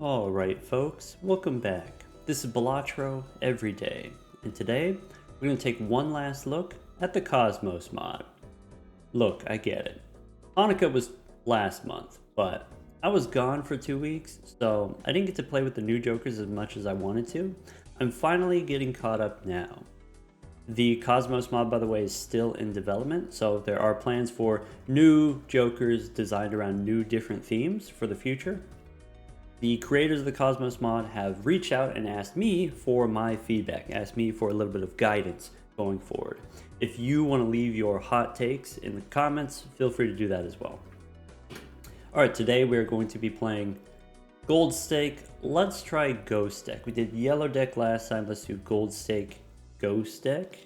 Alright folks, welcome back. This is Balatro every day, and today we're going to take one last look at the Cosmos mod. Look, I get it. Hanukkah was last month, but I was gone for 2 weeks, so I didn't get to play with the new Jokers as much as I wanted to. I'm finally getting caught up now. The Cosmos mod, by the way, is still in development, so there are plans for new Jokers designed around new different themes for the future. The creators of the Cosmos mod have reached out and asked me for my feedback, asked me for a little bit of guidance going forward. If you want to leave your hot takes in the comments, feel free to do that as well. Alright, today we're going to be playing Gold Stake. Let's try Ghost Deck. We did Yellow Deck last time, let's do Gold Stake Ghost Deck.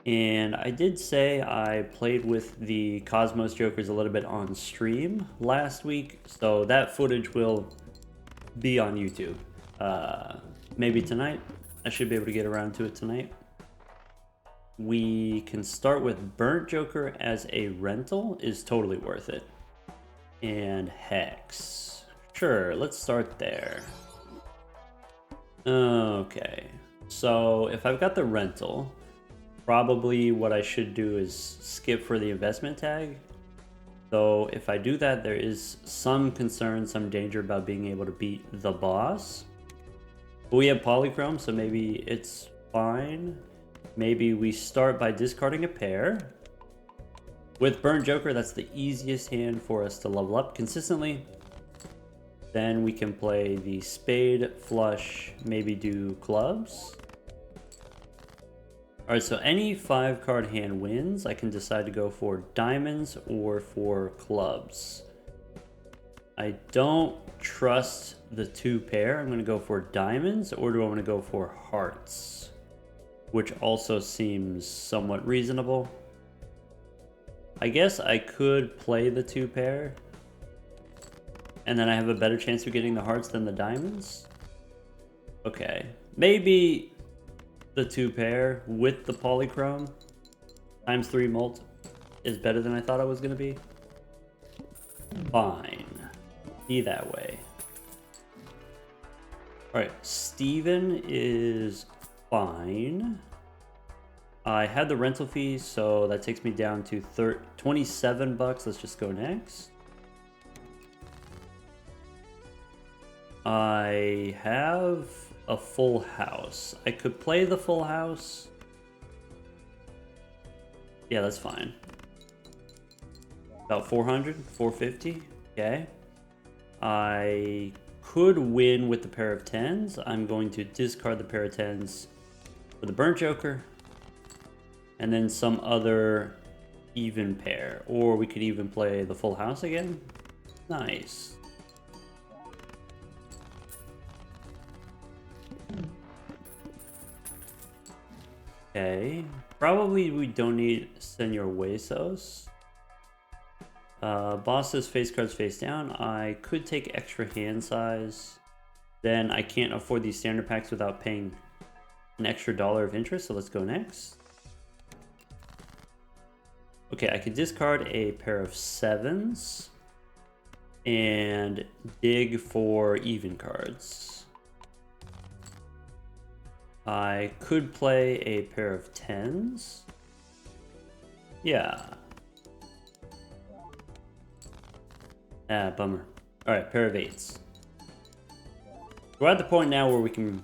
And I did say I played with the Cosmos Jokers a little bit on stream last week, so that footage will be on YouTube. Maybe tonight. I should be able to get around to it tonight. We can start with Burnt Joker as a rental is totally worth it. And Hex. Sure, let's start there. Okay, so if I've got the rental, probably what I should do is skip for the investment tag. So if I do that, there is some concern, some danger about being able to beat the boss. But we have Polychrome, so maybe it's fine. Maybe we start by discarding a pair. With Burnt Joker, that's the easiest hand for us to level up consistently. Then we can play the Spade, Flush, maybe do Clubs. Alright, so any 5-card hand wins. I can decide to go for diamonds or for clubs. I don't trust the 2-pair. I'm going to go for diamonds, or do I want to go for hearts? Which also seems somewhat reasonable. I guess I could play the 2-pair, and then I have a better chance of getting the hearts than the diamonds. Okay, maybe the 2-pair with the Polychrome times 3 mult is better than I thought it was going to be. Fine. Be that way. Alright, Steven is fine. I had the rental fee, so that takes me down to 27 bucks. Let's just go next. I have a full house. I could play the full house. Yeah, that's fine. About 400, 450. Okay. I could win with the pair of 10s. I'm going to discard the pair of 10s for the Burnt Joker. And then some other even pair. Or we could even play the full house again. Nice. Okay, probably we don't need Senor Huesos. Bosses face cards face down. I could take extra hand size. Then I can't afford these standard packs without paying an extra $1 of interest, so let's go next. Okay, I could discard a pair of 7s and dig for even cards. I could play a pair of 10s. Yeah. Ah, bummer. Alright, pair of 8s. We're at the point now where we can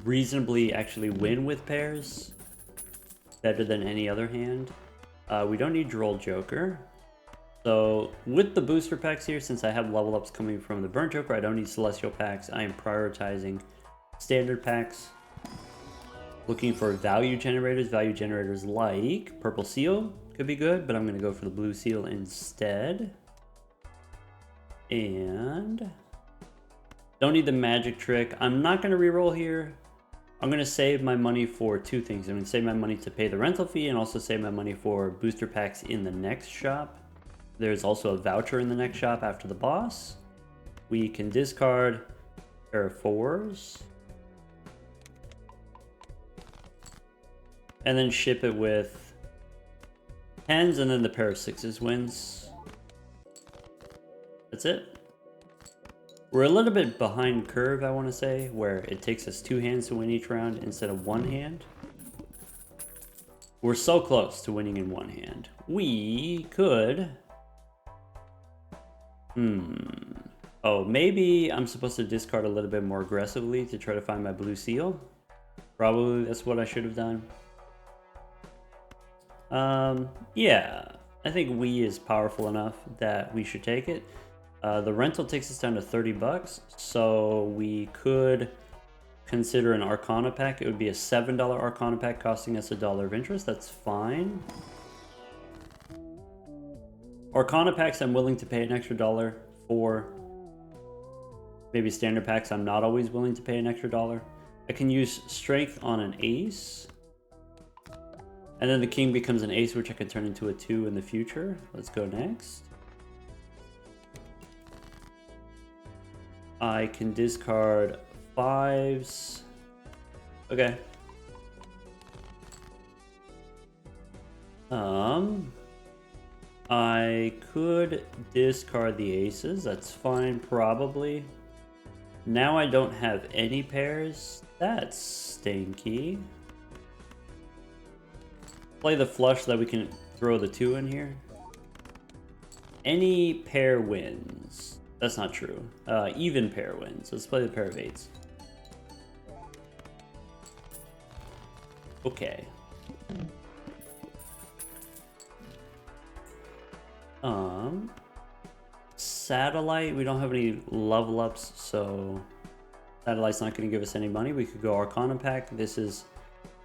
reasonably actually win with pairs. Better than any other hand. We don't need Droll Joker. So, with the booster packs here, since I have level ups coming from the Burnt Joker, I don't need Celestial packs. I am prioritizing standard packs. Looking for value generators like Purple Seal could be good, but I'm going to go for the Blue Seal instead. And don't need the Magic Trick. I'm not going to reroll here. I'm going to save my money for 2 things. I'm going to save my money to pay the rental fee and also save my money for booster packs in the next shop. There's also a voucher in the next shop after the boss. We can discard a pair of 4s. And then ship it with 10s, and then the pair of 6s wins. That's it. We're a little bit behind curve, I want to say, where it takes us 2 hands to win each round instead of 1 hand. We're so close to winning in 1 hand. We could... Oh, maybe I'm supposed to discard a little bit more aggressively to try to find my blue seal. Probably that's what I should have done. Yeah, I think we is powerful enough that we should take it. The rental takes us down to 30 bucks, so we could consider an Arcana pack. It would be a $7 Arcana pack costing us $1 of interest. That's fine. Arcana packs I'm willing to pay an extra $1 for. Maybe standard packs I'm not always willing to pay an extra $1. I can use strength on an ace. And then the king becomes an ace, which I can turn into a 2 in the future. Let's go next. I can discard 5s. Okay. I could discard the aces. That's fine, probably. Now I don't have any pairs. That's stinky. Play the flush so that we can throw the 2 in here. Any pair wins. That's not true. Even pair wins. Let's play the pair of 8s. Okay. Satellite, we don't have any level ups, so Satellite's not going to give us any money. We could go Arcana pack. This is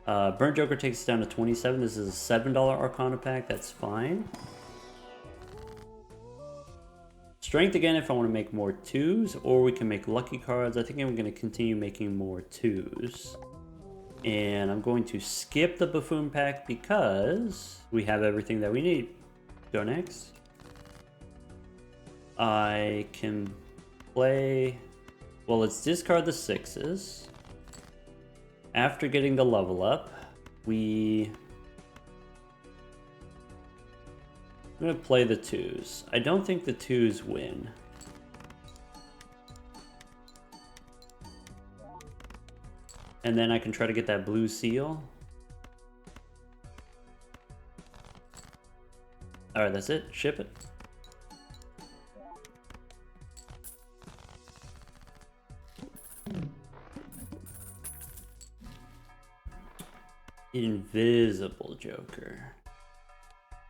Burnt Joker takes us down to 27. This is a $7 Arcana pack. That's fine. Strength again if I want to make more 2s, or we can make lucky cards. I think I'm going to continue making more 2s. And I'm going to skip the Buffoon pack because we have everything that we need. Go next. I can play... Well, let's discard the 6s. After getting the level up, I'm going to play the 2s. I don't think the 2s win. And then I can try to get that blue seal. Alright, that's it. Ship it. Invisible Joker.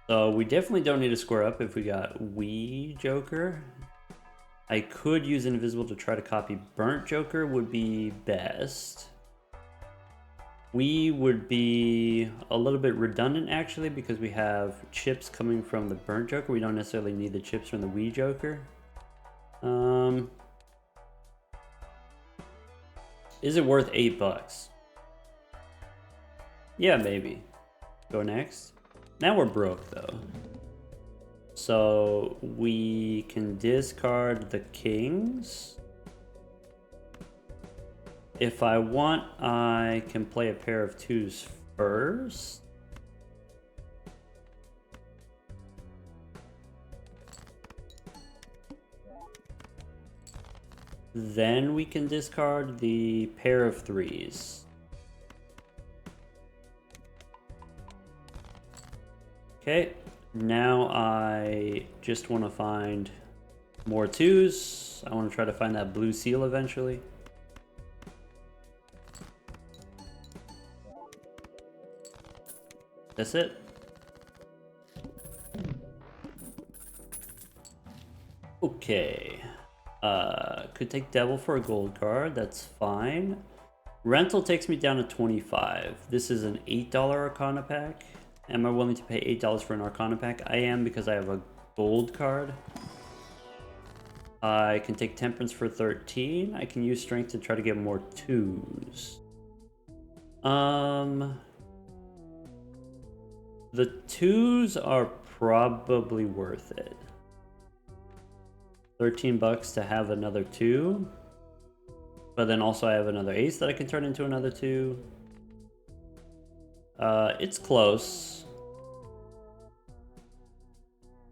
So we definitely don't need to square up if we got Wee Joker. I could use Invisible to try to copy Burnt Joker would be best. We would be a little bit redundant actually because we have chips coming from the Burnt Joker. We don't necessarily need the chips from the Wee Joker. Is it worth $8? Yeah, maybe. Go next. Now we're broke though. So we can discard the kings. If I want, I can play a pair of 2s first. Then we can discard the pair of 3s. Okay, now I just want to find more 2s. I want to try to find that blue seal eventually. That's it. Okay. Could take Devil for a gold card. That's fine. Rental takes me down to 25. This is an $8 Arcana pack. Am I willing to pay $8 for an Arcana pack? I am because I have a gold card. I can take Temperance for 13. I can use Strength to try to get more 2s. The 2s are probably worth it. $13 to have another 2. But then also I have another ace that I can turn into another 2. It's close.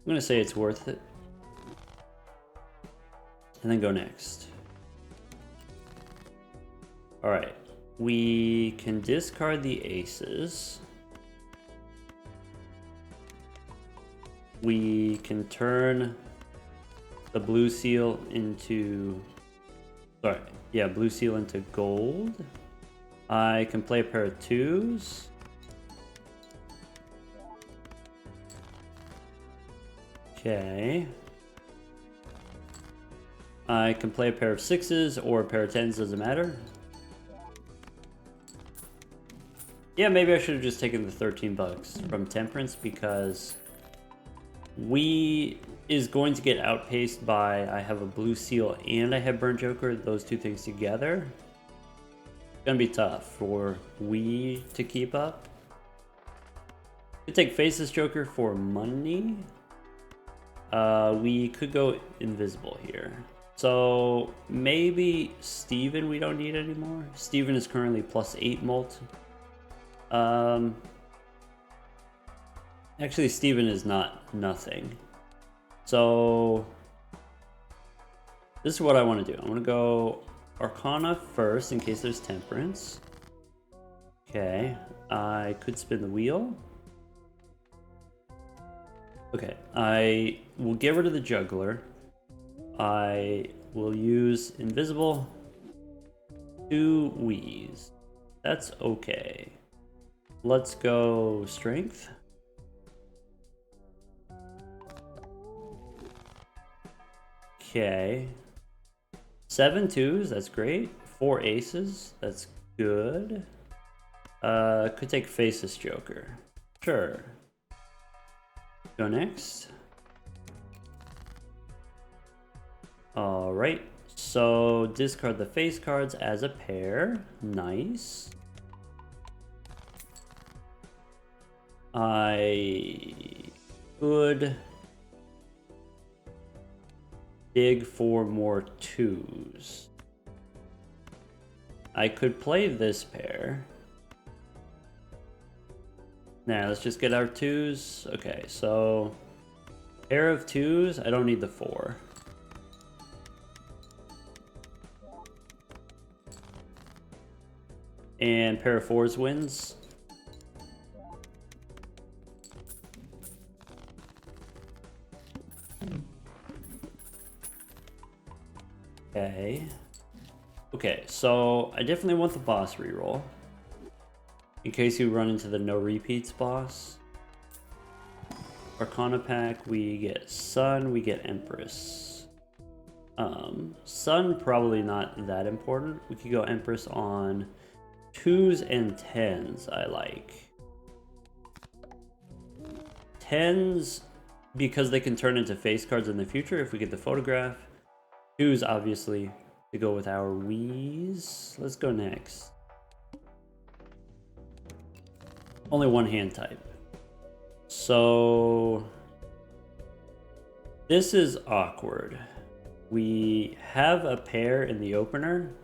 I'm gonna say it's worth it. And then go next. Alright. We can discard the aces. We can turn the blue seal into... Sorry, yeah, blue seal into gold. I can play a pair of twos. Okay. I can play a pair of sixes or a pair of tens, doesn't matter. Yeah, maybe I should have just taken the 13 bucks from Temperance because we is going to get outpaced by I have a blue seal and I have burnt joker. Those two things together, it's gonna be tough for we to keep up. Could take faceless joker for money. We could go invisible here. So maybe Steven we don't need anymore. Steven is currently +8 molt. Actually, Steven is not nothing. So this is what I want to do. I want to go Arcana first in case there's Temperance. Okay, I could spin the wheel. Okay, I will get rid of the juggler. I will use invisible. 2 wheeze. That's okay. Let's go strength. Okay. 7 twos, that's great. 4 aces, that's good. Could take faceless joker. Sure. Go next. Alright. So discard the face cards as a pair. Nice. I could dig for more twos. I could play this pair. Now let's just get our twos. Okay, so pair of twos. I don't need the 4. And pair of 4s wins. Okay. Okay, so I definitely want the boss reroll. In case you run into the no repeats boss. Arcana pack, we get Sun, we get Empress. Sun probably not that important. We could go Empress on 2s and 10s, I like. 10s because they can turn into face cards in the future if we get the photograph. 2s obviously to go with our wheeze. Let's go next. Only one hand type. So this is awkward. We have a pair in the opener.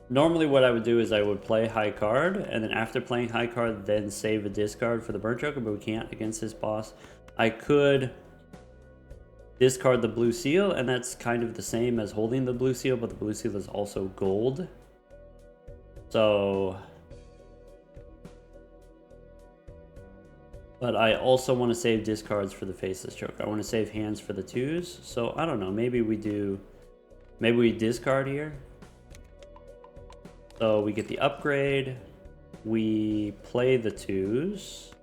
Normally what I would do is I would play high card, and then after playing high card, then save a discard for the burnt joker, but we can't against this boss. I could discard the blue seal, and that's kind of the same as holding the blue seal, but the blue seal is also gold. So... But I also want to save discards for the faceless joker. I want to save hands for the 2s. So I don't know, maybe we do... Maybe we discard here. So we get the upgrade. We play the 2s.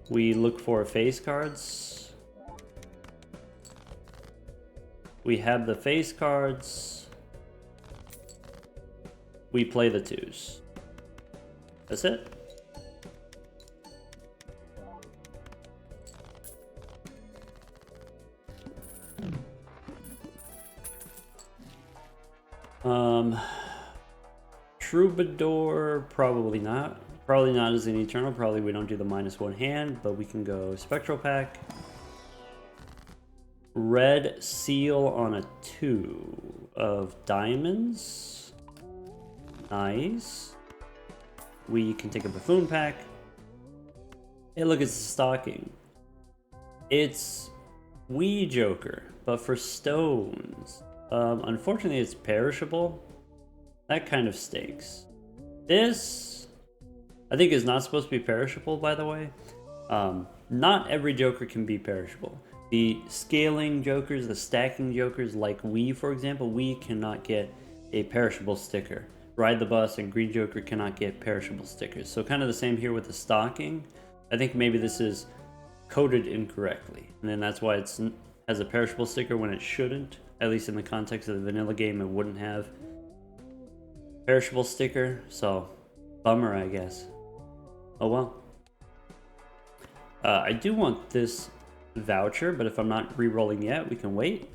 We look for face cards. We have the face cards. We play the 2s. That's it. Troubadour, probably not. Probably not as an Eternal. Probably we don't do the -1 hand, but we can go Spectral Pack. Red seal on a 2 of diamonds. Nice. We can take a Buffoon Pack. Hey, look, it's a stocking. It's Wee Joker, but for stones. Unfortunately, it's perishable. That kind of stinks. This, I think, is not supposed to be perishable, by the way. Not every Joker can be perishable. The scaling Jokers, the stacking Jokers, like Wee, for example, Wee cannot get a perishable sticker. Ride the Bus and Green Joker cannot get perishable stickers. So kind of the same here with the stocking. I think maybe this is coded incorrectly, and then that's why it has a perishable sticker when it shouldn't. At least in the context of the vanilla game, it wouldn't have perishable sticker. So bummer, I guess. Oh well. I do want this voucher, but if I'm not re-rolling yet, we can wait.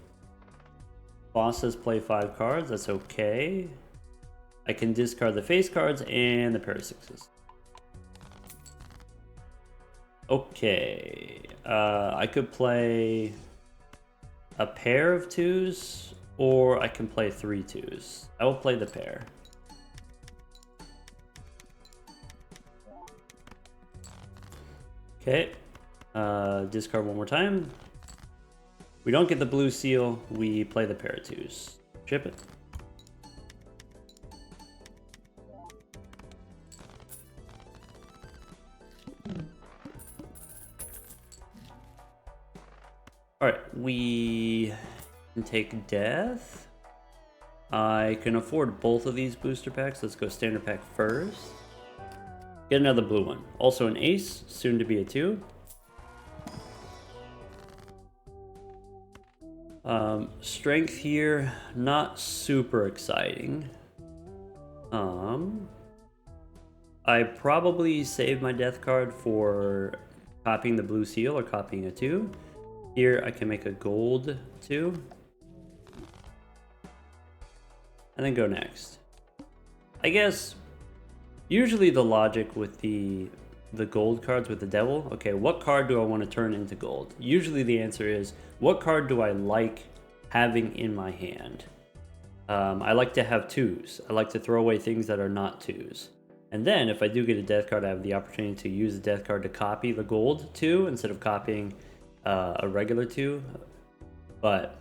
Boss says play 5 cards. That's okay. I can discard the face cards and the pair of sixes. Okay. I could play a pair of 2s, or I can play 3 2s. I will play the pair. Okay. Discard one more time. We don't get the blue seal. We play the pair of 2s. Chip it. Alright, we can take death. I can afford both of these booster packs. Let's go standard pack first. Get another blue one. Also an ace, soon to be a 2. Strength here, not super exciting. I probably save my death card for copying the blue seal or copying a 2. Here I can make a gold 2. And then go next. I guess usually the logic with the gold cards with the devil, okay, what card do I want to turn into gold? Usually the answer is, what card do I like having in my hand? I like to have 2s. I like to throw away things that are not 2s. And then if I do get a death card, I have the opportunity to use the death card to copy the gold 2 instead of copying a regular 2. But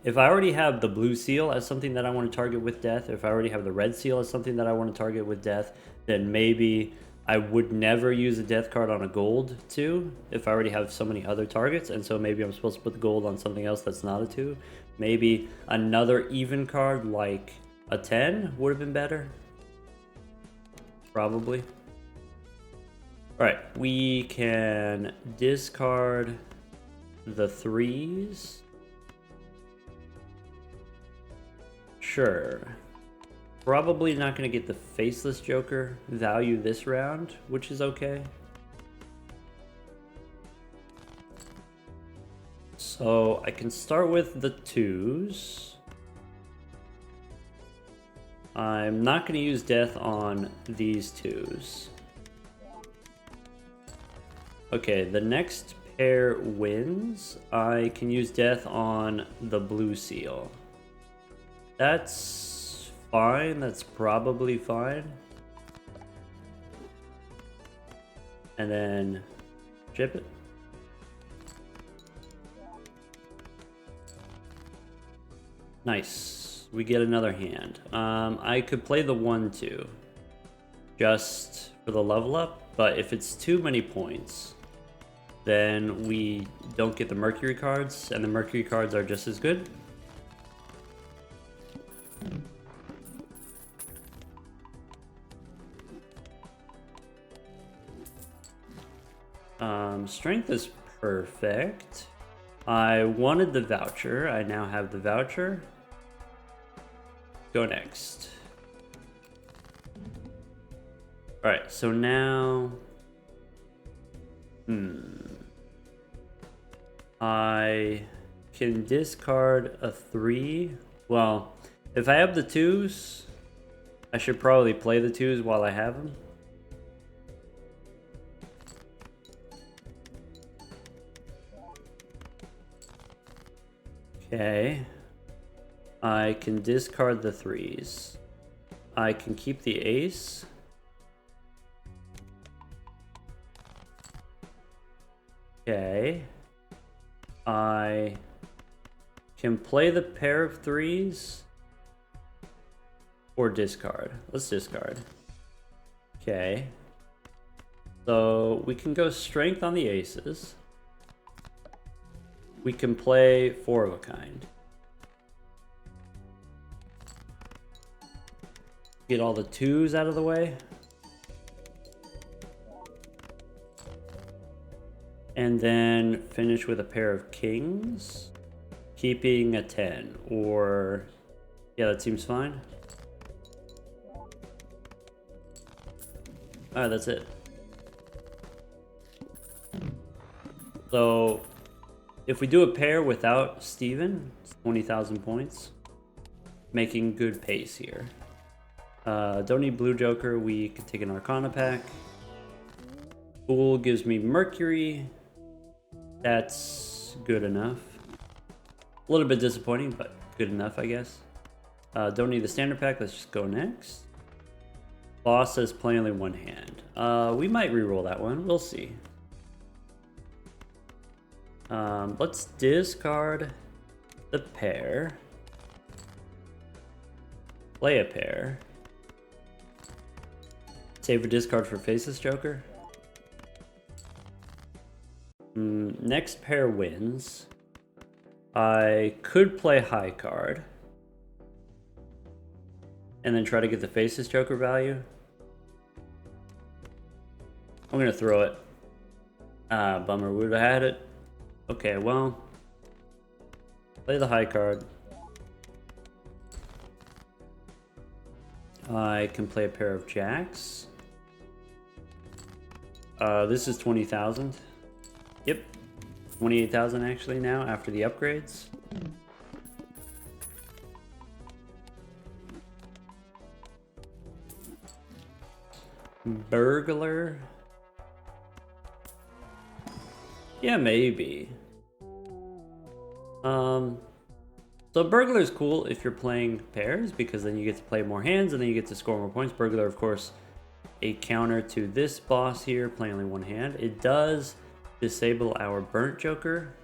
if I already have the blue seal as something that I want to target with death, if I already have the red seal as something that I want to target with death, then maybe I would never use a death card on a gold 2 if I already have so many other targets, and so maybe I'm supposed to put the gold on something else that's not a 2. Maybe another even card like a 10 would have been better. Probably. Alright, we can discard the 3s. Sure. Probably not going to get the Faceless Joker value this round, which is okay. So I can start with the 2s. I'm not going to use death on these 2s. Okay, the next pair wins. I can use death on the blue seal. That's fine. That's probably fine. And then chip it. Nice. We get another hand. I could play the 1-2 just for the level up, but if it's too many points, then we don't get the Mercury cards, and the Mercury cards are just as good. Strength is perfect. I wanted the voucher. I now have the voucher. Go next. Alright, so now... I can discard a 3. Well, if I have the 2s, I should probably play the 2s while I have them. Okay. I can discard the 3s. I can keep the ace. Okay. I can play the pair of threes or discard. Let's discard. Okay. So we can go strength on the aces. We can play four of a kind. Get all the twos out of the way. And then finish with a pair of kings. Keeping a 10. Or... yeah, that seems fine. Alright, that's it. So, if we do a pair without Steven, it's 20,000 points. Making good pace here. Don't need Blue Joker, we can take an Arcana pack. Fool gives me Mercury. That's good enough. A little bit disappointing, but good enough, I guess. Don't need the standard pack, let's just go next. Boss says play only one hand. We might reroll that one, we'll see. Let's discard the pair. Play a pair. Save a discard for Faceless Joker. Next pair wins. I could play high card. And then try to get the Faceless Joker value. I'm gonna throw it. Bummer, would have had it. Okay, well. Play the high card. I can play a pair of jacks. This is 20,000. Yep. 28,000 actually now after the upgrades. Burglar. Yeah, maybe. So Burglar is cool if you're playing pairs because then you get to play more hands and then you get to score more points. Burglar, of course, a counter to this boss here, playing only one hand. It does disable our Burnt Joker,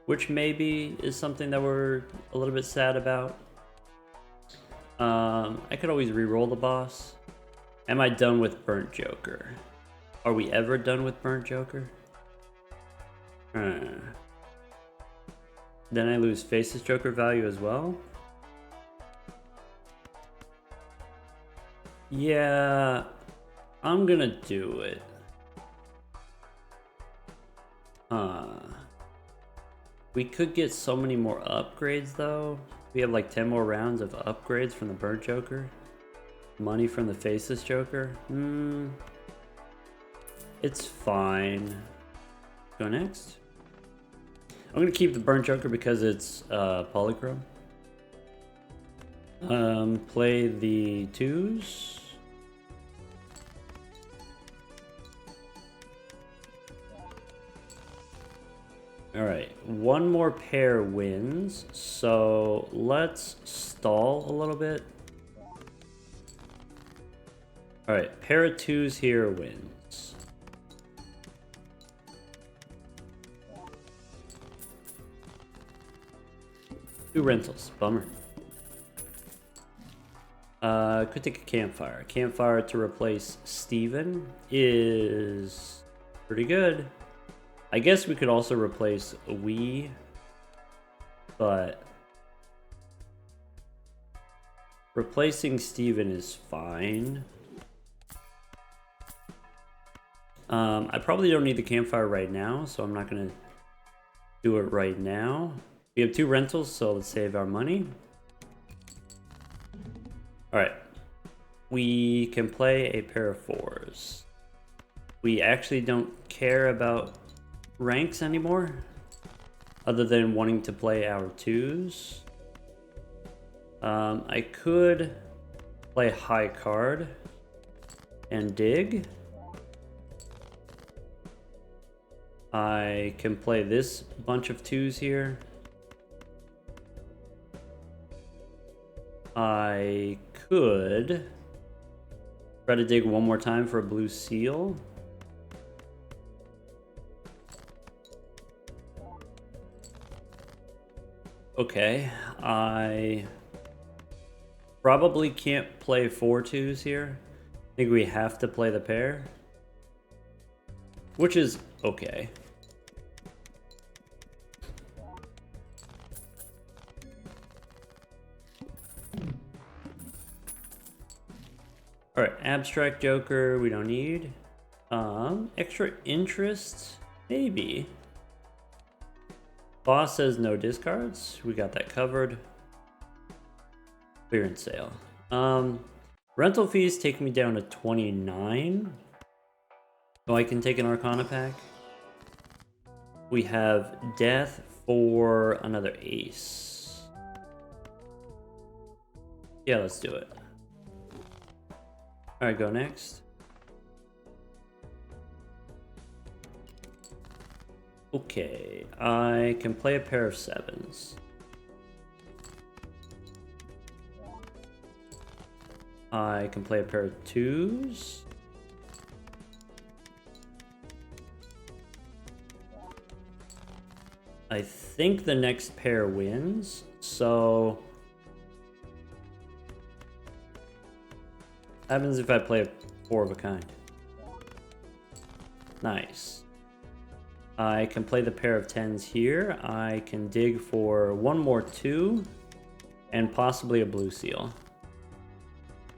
which maybe is something that we're a little bit sad about. I could always re-roll the boss. Am I done with Burnt Joker? Are we ever done with Burnt Joker? Then I lose Faceless Joker value as well. Yeah, I'm gonna do it. We could get so many more upgrades though. We have like 10 more rounds of upgrades from the Burnt Joker. Money from the Faceless Joker. It's fine. Go next. I'm gonna keep the Burnt Joker because it's polychrome. Play the twos. Alright, one more pair wins, so let's stall a little bit. Alright, pair of twos here wins. Two rentals, bummer. Could take a campfire. Campfire to replace Steven is pretty good. I guess we could also replace we, but replacing Steven is fine. I probably don't need the campfire right now, so I'm not gonna do it right now. We have two rentals, so let's save our money. Alright. We can play a pair of fours. We actually don't care about ranks anymore, other than wanting to play our twos. I could play high card and dig. I can play this bunch of twos here. I could try to dig one more time for a blue seal. Okay, I probably can't play 4 twos here. I think we have to play the pair, which is okay. All right, abstract joker we don't need. Extra interest maybe. Boss says no discards. We got that covered. Clearance sale. Rental fees take me down to 29. So I can take an Arcana pack. We have death for another ace. Yeah, let's do it. Alright, go next. Okay, I can play a pair of 7s. I can play a pair of 2s. I think the next pair wins, so... What happens if I play a 4 of a kind? Nice. I can play the pair of 10s here. I can dig for one more 2 and possibly a blue seal.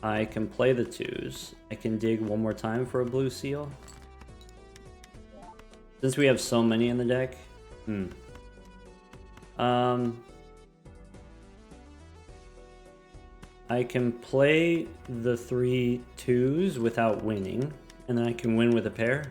I can play the 2s. I can dig one more time for a blue seal. Since we have so many in the deck. I can play the 3 2s without winning, and then I can win with a pair.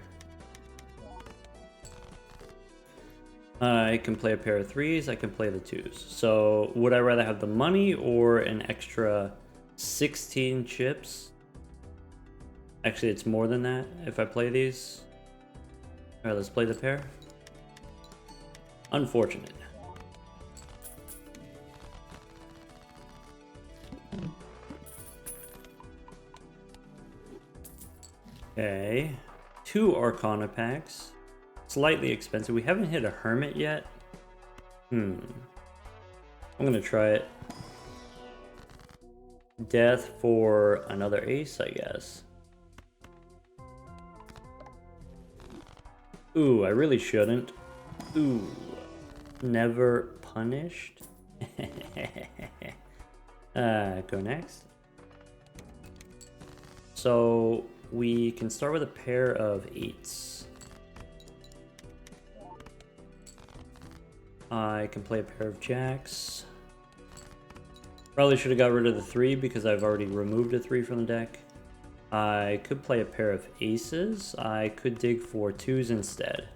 I can play a pair of 3s, I can play the 2s. So would I rather have the money or an extra 16 chips? Actually, it's more than that if I play these. Alright, let's play the pair. Unfortunate. Okay, 2 Arcana packs. Slightly expensive. We haven't hit a Hermit yet. I'm gonna try it. Death for another ace, I guess. Ooh, I really shouldn't. Ooh, never punished. Go next. So we can start with a pair of 8s. I can play a pair of jacks. Probably should have got rid of the 3 because I've already removed a 3 from the deck. I could play a pair of aces. I could dig for 2s instead.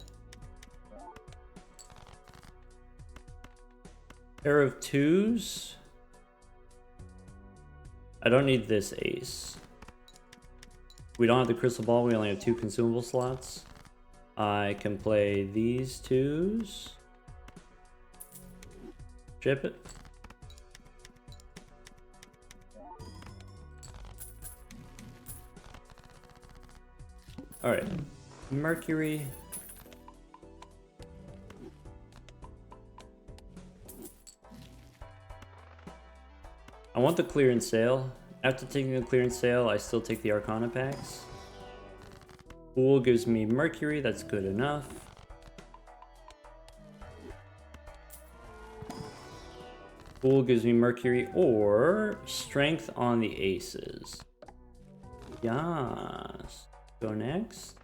Pair of 2s. I don't need this ace. We don't have the crystal ball. We only have 2 consumable slots. I can play these 2s. Chip it. All right, Mercury. I want the clearance sale. After taking the clearance sale, I still take the Arcana packs. Fool gives me Mercury, that's good enough. Fool gives me Mercury or Strength on the aces. Yes. Go next.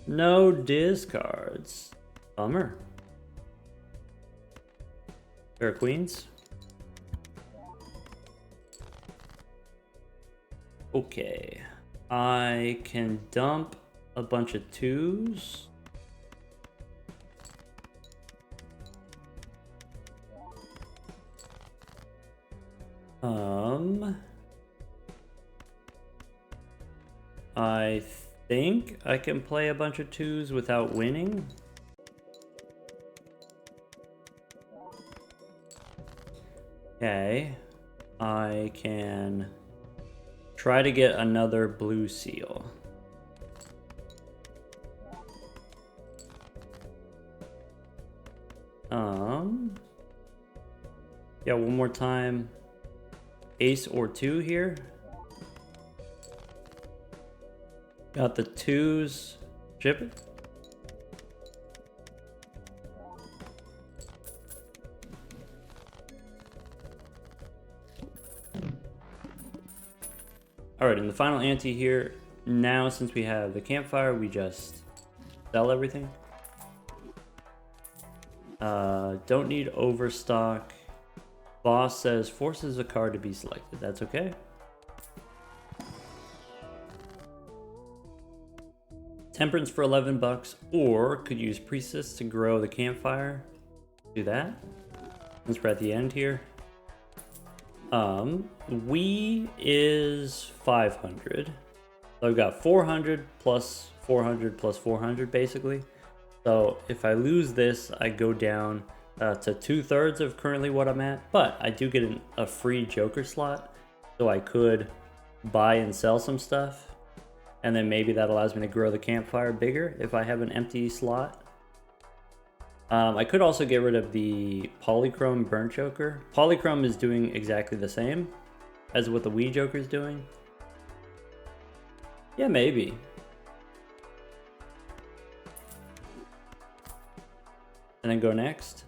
No discards. Bummer. Pair of queens. Okay. I can dump a bunch of 2s. I think I can play a bunch of 2s without winning. Okay. I can try to get another blue seal. Yeah, one more time. Ace or 2 here. Got the 2s. Chip it. Alright, in the final ante here, now since we have the campfire, we just sell everything. Don't need overstock. Boss says forces a card to be selected. That's okay. Temperance for 11 bucks, or could use Priestess to grow the campfire. Do that. Since we're at the end here. We is 500. So I've got 400 plus 400 plus 400 basically. So if I lose this, I go down to 2/3 of currently what I'm at, but I do get a free Joker slot, so I could buy and sell some stuff, and then maybe that allows me to grow the campfire bigger if I have an empty slot. I could also get rid of the Polychrome Burnt Joker. Polychrome is doing exactly the same as what the Wii Joker is doing. Yeah, maybe. And then go next.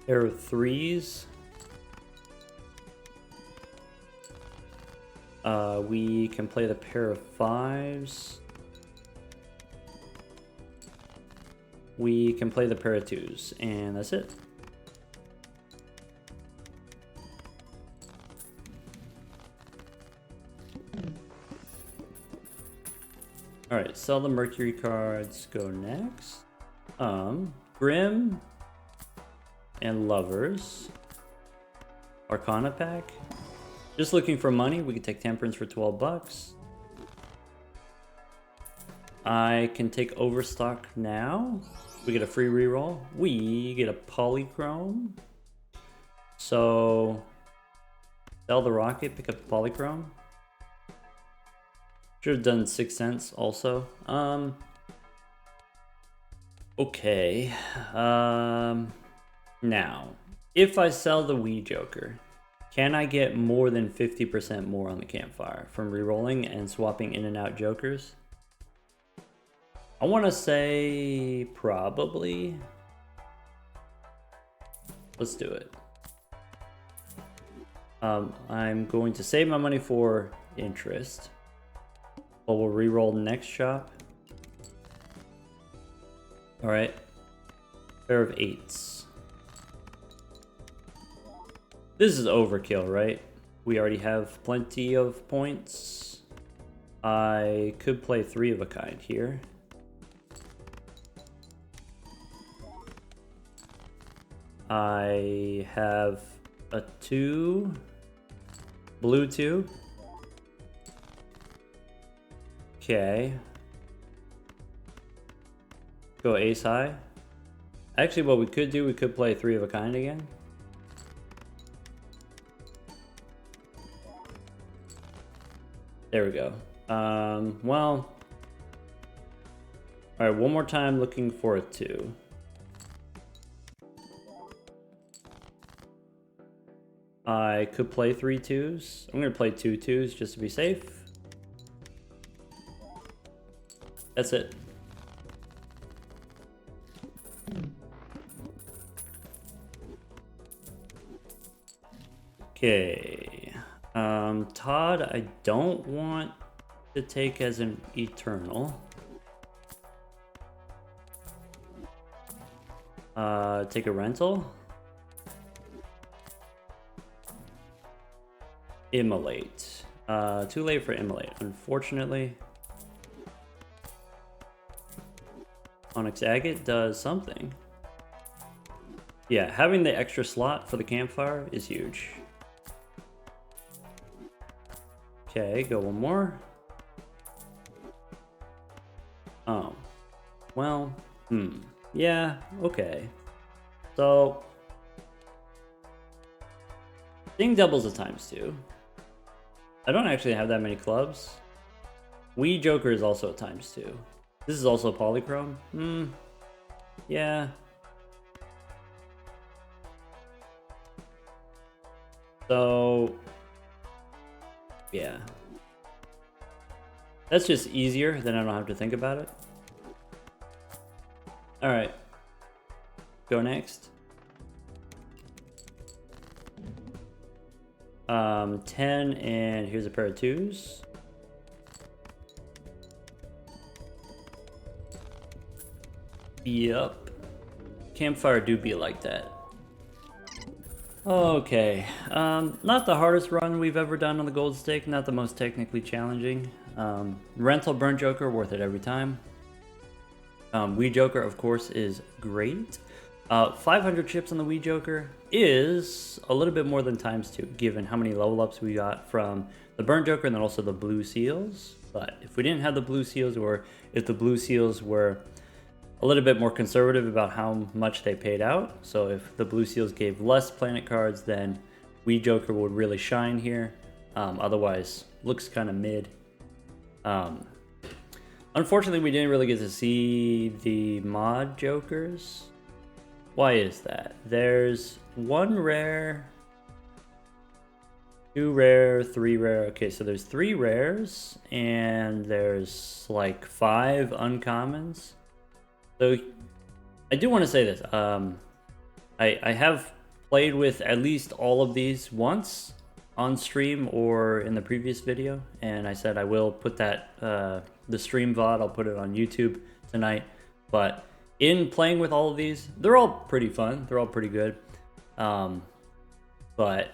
Pair of 3s. We can play the pair of 5s. We can play the pair of 2s, and that's it. Alright, sell the Mercury cards, go next. Grim and Lovers. Arcana pack. Just looking for money, we can take Temperance for 12 bucks. I can take Overstock now. We get a free reroll. We get a Polychrome. So, sell the Rocket, pick up the Polychrome. Should have done 6 cents also. Okay. Now, if I sell the Wii Joker, can I get more than 50% more on the campfire from rerolling and swapping in and out Jokers? I want to say probably. Let's do it. I'm going to save my money for interest. But we'll reroll the next shop. Alright. Pair of 8s. This is overkill, right? We already have plenty of points. I could play 3 of a kind here. I have a 2. Blue 2. Okay. Go ace high. Actually, what we could do, we could play 3 of a kind again. There we go. Well. Alright, one more time looking for a 2. I could play 3 2s. I'm going to play 2 2s just to be safe. That's it. Okay. Todd, I don't want to take as an eternal. Take a rental. Immolate. Too late for Immolate, unfortunately. Onyx Agate does something. Yeah, having the extra slot for the campfire is huge. Okay, go one more. Oh. Well, yeah, okay. So, Ding doubles a ×2. I don't actually have that many clubs. Wii Joker is also a ×2. This is also polychrome. Yeah. So, yeah. That's just easier, then I don't have to think about it. Alright. Go next. 10, and here's a pair of 2s. Yup. Campfire do be like that. Okay. Not the hardest run we've ever done on the gold stake, not the most technically challenging. Rental Burn Joker, worth it every time. Wee Joker, of course, is great. 500 chips on the Wee Joker is a little bit more than ×2, given how many level ups we got from the Burn Joker and then also the blue seals. But if we didn't have the blue seals, or if the blue seals were a little bit more conservative about how much they paid out, so if the blue seals gave less planet cards, then Wee Joker would really shine here. Otherwise, looks kind of mid. Unfortunately, we didn't really get to see the mod Jokers. Why is that? There's 1 rare, 2 rare, 3 rare. Okay, so there's 3 rares, and there's like 5 uncommons. So I do want to say this. I have played with at least all of these once on stream or in the previous video, and I said I will put that the stream VOD, I'll put it on YouTube tonight. But in playing with all of these, they're all pretty fun, they're all pretty good. But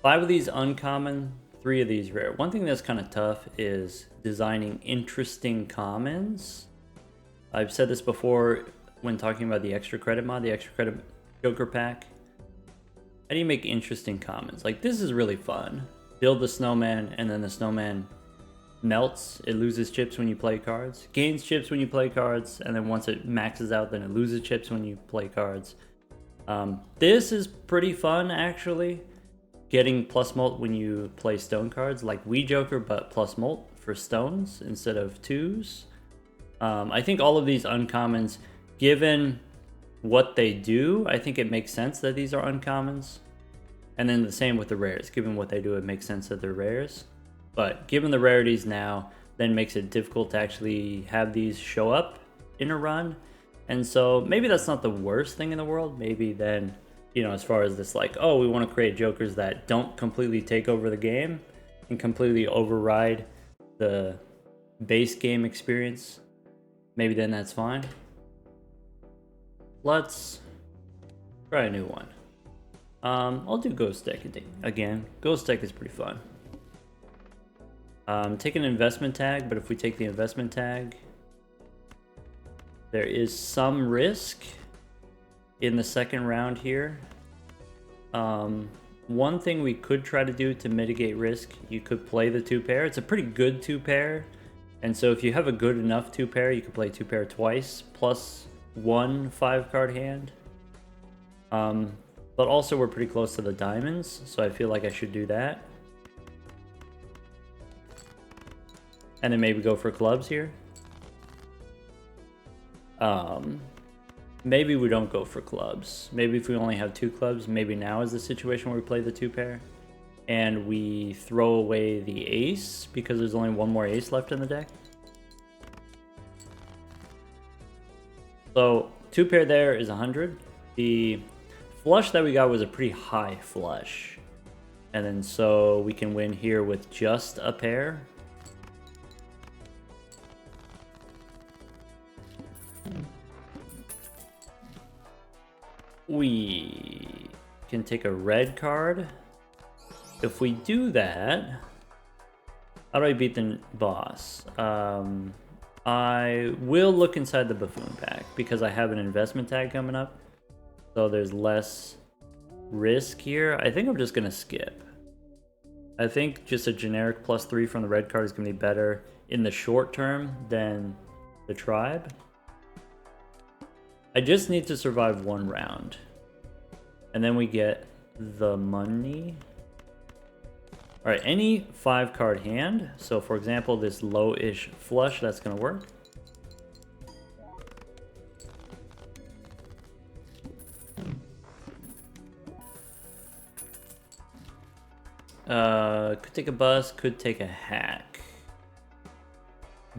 5 of these uncommon, 3 of these rare. One thing that's kind of tough is designing interesting commons. I've said this before when talking about the extra credit mod, the extra credit Joker pack. How do you make interesting commons? Like, this is really fun. Build the snowman, and then the snowman melts. It loses chips when you play cards. Gains chips when you play cards, and then once it maxes out, then it loses chips when you play cards. This is pretty fun, actually. Getting plus molt when you play stone cards, like Wee Joker, but plus molt for stones instead of 2s. I think all of these uncommons, given what they do, I think it makes sense that these are uncommons. And then the same with the rares. Given what they do, it makes sense that they're rares. But given the rarities now, then makes it difficult to actually have these show up in a run. And so maybe that's not the worst thing in the world. Maybe then, you know, as far as this, like, oh, we want to create Jokers that don't completely take over the game and completely override the base game experience, maybe then that's fine. Let's try a new one. I'll do Ghost Deck again. Ghost Deck is pretty fun. Take an investment tag, but if we take the investment tag, there is some risk in the second round here. One thing we could try to do to mitigate risk, you could play the 2-pair. It's a pretty good 2-pair. And so if you have a good enough 2-pair, you could play 2-pair twice, plus 1 5-card hand. But also we're pretty close to the diamonds, so I feel like I should do that. And then maybe go for clubs here. Maybe we don't go for clubs. Maybe if we only have 2 clubs, maybe now is the situation where we play the 2-pair. And we throw away the ace because there's only 1 more ace left in the deck. So 2-pair there is 100. The flush that we got was a pretty high flush. And then so we can win here with just a pair. We can take a red card. If we do that, how do I beat the boss? I will look inside the buffoon pack because I have an investment tag coming up. So there's less risk here. I think I'm just going to skip. I think just a generic +3 from the red card is going to be better in the short term than the tribe. I just need to survive 1 round. And then we get the money. Alright, any 5-card hand. So for example, this low-ish flush, that's going to work. Could take a bus, could take a hack.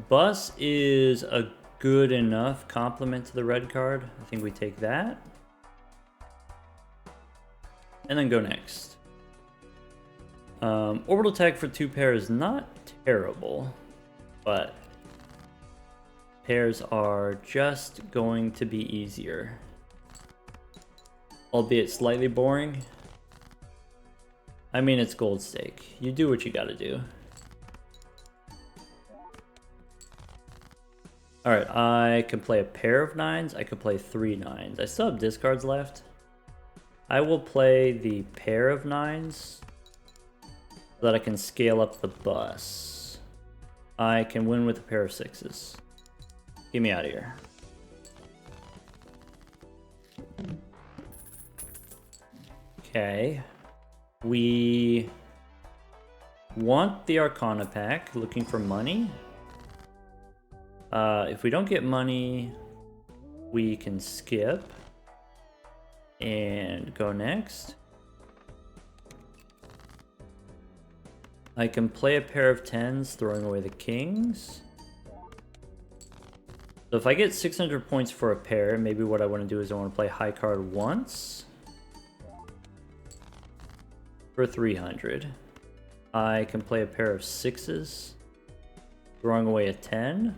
Bus is a good enough complement to the red card. I think we take that. And then go next. Orbital tag for 2 pairs, not terrible, but pairs are just going to be easier. Albeit slightly boring. I mean, it's gold stake. You do what you gotta do. Alright, I can play a pair of 9s. I could play 3 9s. I still have discards left. I will play the pair of 9s so that I can scale up the bus. I can win with a pair of 6s. Get me out of here. Okay. We want the Arcana pack, looking for money. If we don't get money, we can skip and go next. I can play a pair of 10s, throwing away the kings. So if I get 600 points for a pair, maybe what I want to do is I want to play high card once for 300. I can play a pair of 6s, throwing away a 10.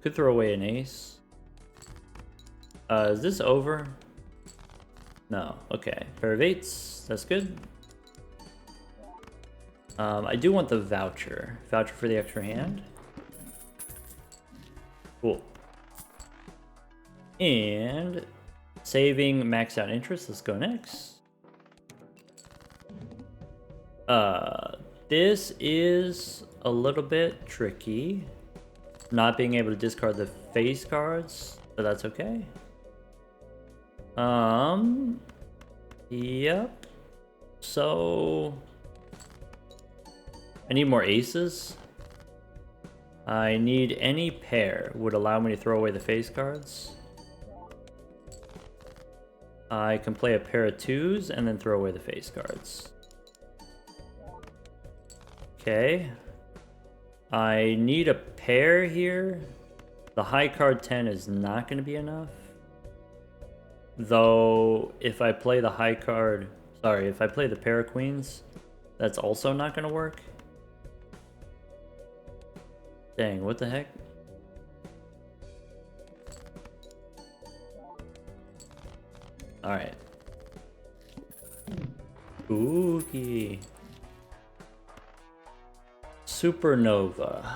Could throw away an ace. Is this over? No. Okay. Pair of 8s. That's good. I do want the voucher. Voucher for the extra hand. Cool. And saving max out interest. Let's go next. This is a little bit tricky. Not being able to discard the face cards, but that's okay. Yep. So I need more aces. I need any pair would allow me to throw away the face cards. I can play a pair of 2s and then throw away the face cards. Okay. I need a pair here. The high card 10 is not going to be enough. Though, if I play the high card... Sorry, if I play the pair of queens, that's also not going to work. Dang, what the heck? Alright. Spooky. Supernova.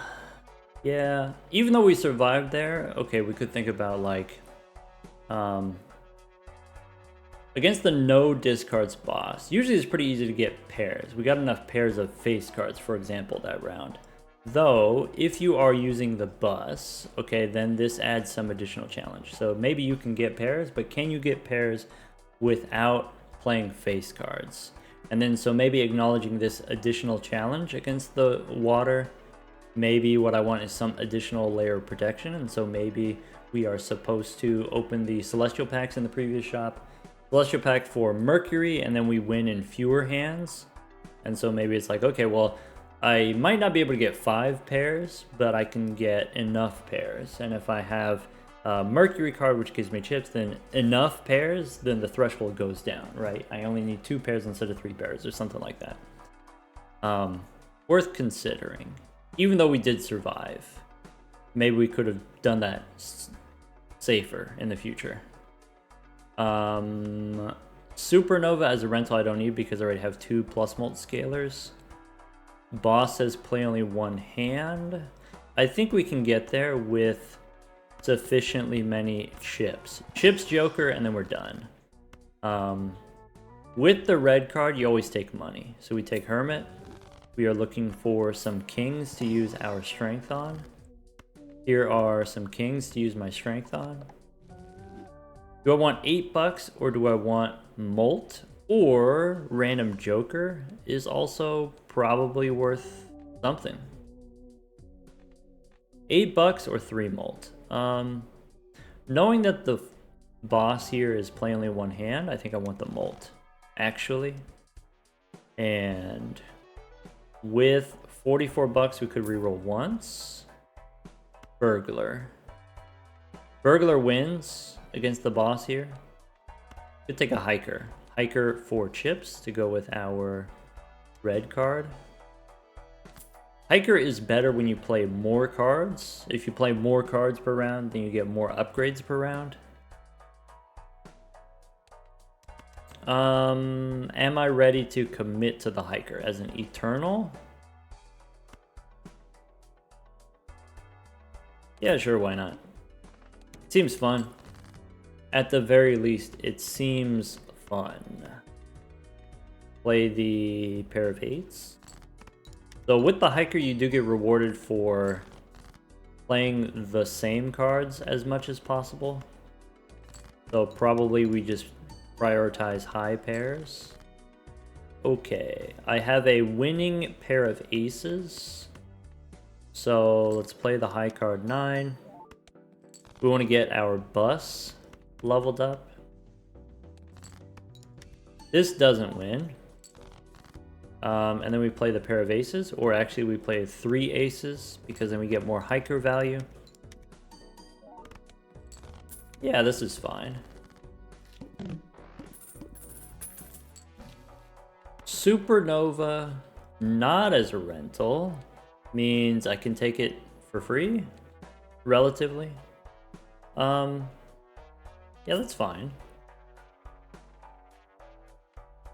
Yeah, even though we survived there, okay, we could think about like against the no discards boss. Usually it's pretty easy to get pairs. We got enough pairs of face cards, for example, that round. Though, if you are using the bus, okay, then this adds some additional challenge. So maybe you can get pairs, but can you get pairs without playing face cards? And then so maybe acknowledging this additional challenge against the water, maybe what I want is some additional layer of protection. And so maybe we are supposed to open the Celestial packs in the previous shop. Celestial pack for Mercury, and then we win in fewer hands. And so maybe it's like, okay, well, I might not be able to get 5 pairs, but I can get enough pairs. And if I have a Mercury card, which gives me chips, then enough pairs, then the threshold goes down, right? I only need 2 pairs instead of 3 pairs or something like that. Worth considering. Even though we did survive, maybe we could have done that safer in the future. Supernova as a rental I don't need because I already have 2 plus mult scalers. Boss says play only 1 hand. I think we can get there with sufficiently many chips. Chips, Joker, and then we're done. With the red card, you always take money. So we take Hermit. We are looking for some kings to use our strength on. Here are some kings to use my strength on. Do I want $8 or do I want Molt? Or random Joker is also probably worth something. $8 or 3 Molt. Knowing that the boss here is playing only 1 hand, I think I want the Molt. Actually. And with 44 bucks, we could reroll once. Burglar. Burglar wins against the boss here. Could take a hiker. Hiker for chips to go with our red card. Hiker is better when you play more cards. If you play more cards per round, then you get more upgrades per round. Am I ready to commit to the hiker as an eternal? Yeah, sure, why not? Seems fun. At the very least, it seems fun. Play the pair of 8s. So with the hiker, you do get rewarded for playing the same cards as much as possible. So probably we just prioritize high pairs. Okay, I have a winning pair of aces. So let's play the high card 9. We want to get our bus leveled up. This doesn't win. And then we play the pair of aces, or actually we play 3 aces because then we get more hiker value. Yeah, this is fine. Supernova, not as a rental, means I can take it for free, relatively. Yeah, that's fine.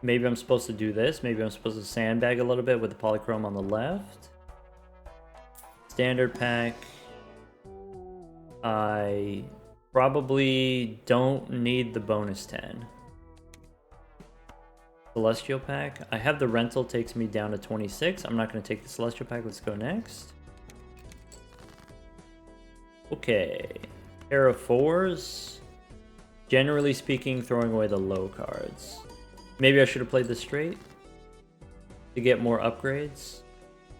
Maybe I'm supposed to do this. Maybe I'm supposed to sandbag a little bit with the polychrome on the left. Standard pack. I probably don't need the bonus 10. Celestial pack. I have the rental, takes me down to 26. I'm not going to take the Celestial pack. Let's go next. Okay. Pair of 4s. Generally speaking, throwing away the low cards. Maybe I should have played this straight to get more upgrades.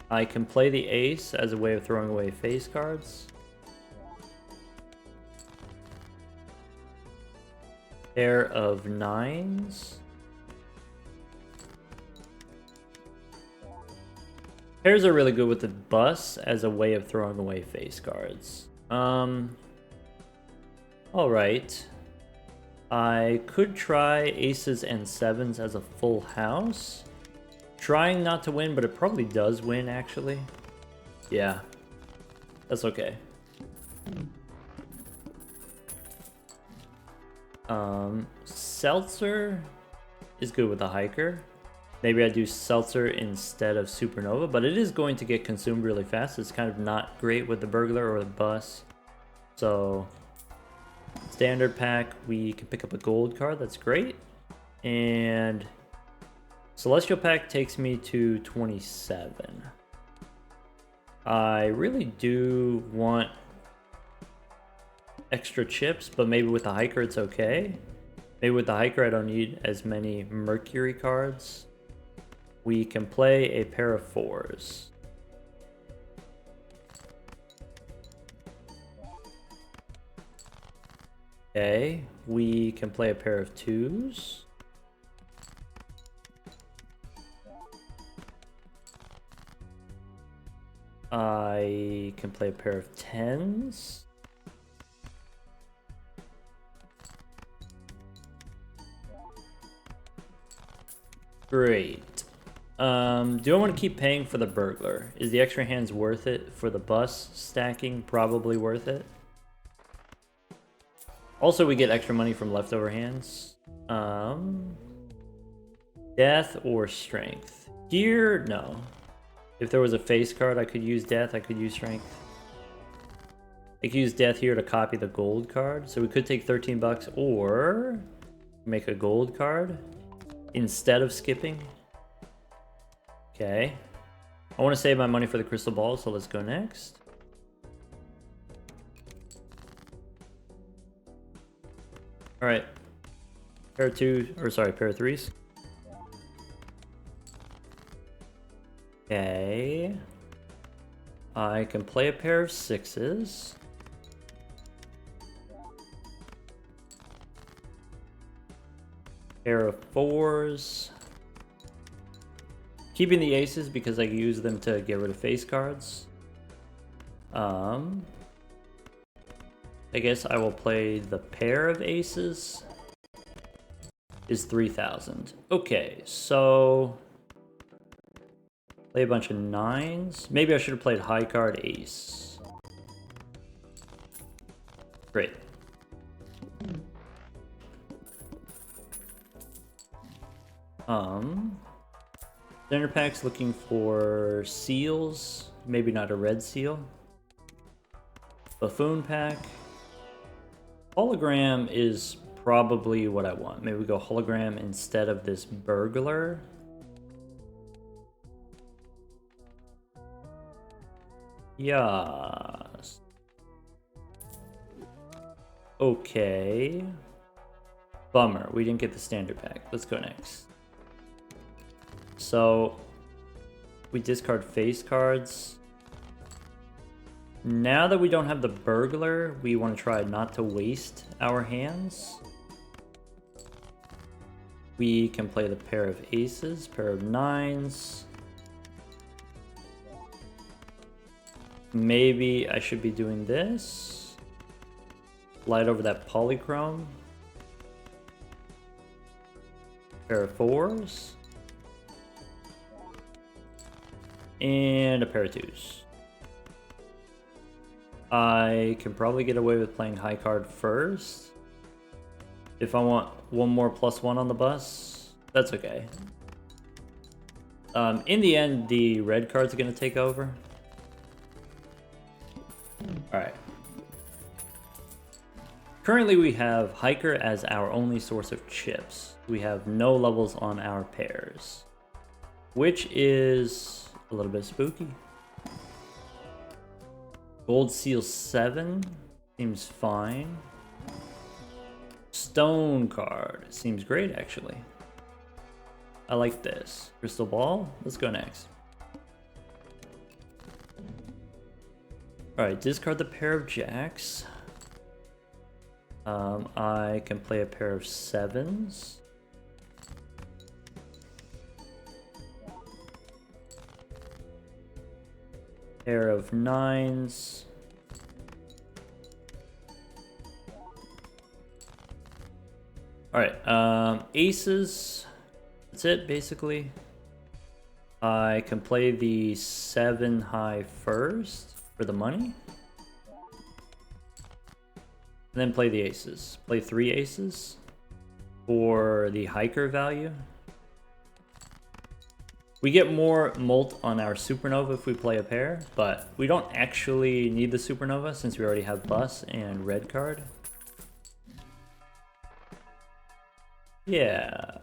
I can play the ace as a way of throwing away face cards. Pair of 9s. Pairs are really good with the bus as a way of throwing away face cards. Alright. I could try aces and 7s as a full house. Trying not to win, but it probably does win, actually. Yeah. That's okay. Seltzer is good with the hiker. Maybe I do Seltzer instead of Supernova, but it is going to get consumed really fast. It's kind of not great with the burglar or the bus. So standard pack, we can pick up a gold card. That's great. And Celestial pack takes me to 27. I really do want extra chips, but maybe with the hiker it's okay. Maybe with the hiker I don't need as many Mercury cards. We can play a pair of 4s. Okay, we can play a pair of 2s. I can play a pair of 10s. Great. Do I want to keep paying for the burglar? Is the extra hands worth it for the bus stacking? Probably worth it. Also, we get extra money from leftover hands. Death or strength? Here, no. If there was a face card, I could use death. I could use strength. I could use death here to copy the gold card. So we could take 13 bucks or make a gold card instead of skipping. Okay. I want to save my money for the crystal ball, so let's go next. All right. Pair of 2, or sorry, pair of 3s. Okay. I can play a pair of 6s. Pair of 4s. keeping the aces because I use them to get rid of face cards. I guess I will play the pair of aces. Is 3,000. Okay, so play a bunch of nines. Maybe I should have played high card ace. Great. Center pack's looking for seals. Maybe not a red seal. Buffoon pack. Hologram is probably what I want. Maybe we go hologram instead of this burglar. Yes. Okay. Bummer, we didn't get the standard pack. Let's go next. So, we discard face cards. Now that we don't have the burglar, we want to try not to waste our hands. We can play the pair of aces, pair of nines. Maybe I should be doing this. Light over that polychrome. Pair of fours. And a pair of twos. I can probably get away with playing high card first. If I want one more +1 on the bus, that's okay. In the end, the red cards are going to take over. Alright. Currently we have Hiker as our only source of chips. We have no levels on our pairs, which is a little bit spooky. Gold Seal 7 seems fine. Stone card seems great, actually. I like this. Crystal Ball, let's go next. Alright, discard the pair of jacks. I can play a pair of sevens. Pair of nines. Alright, aces. That's it, basically. I can play the 7 high first for the money. And then play the aces. Play 3 aces for the hiker value. We get more molt on our supernova if we play a pair, but we don't actually need the supernova since we already have bus and red card. Yeah.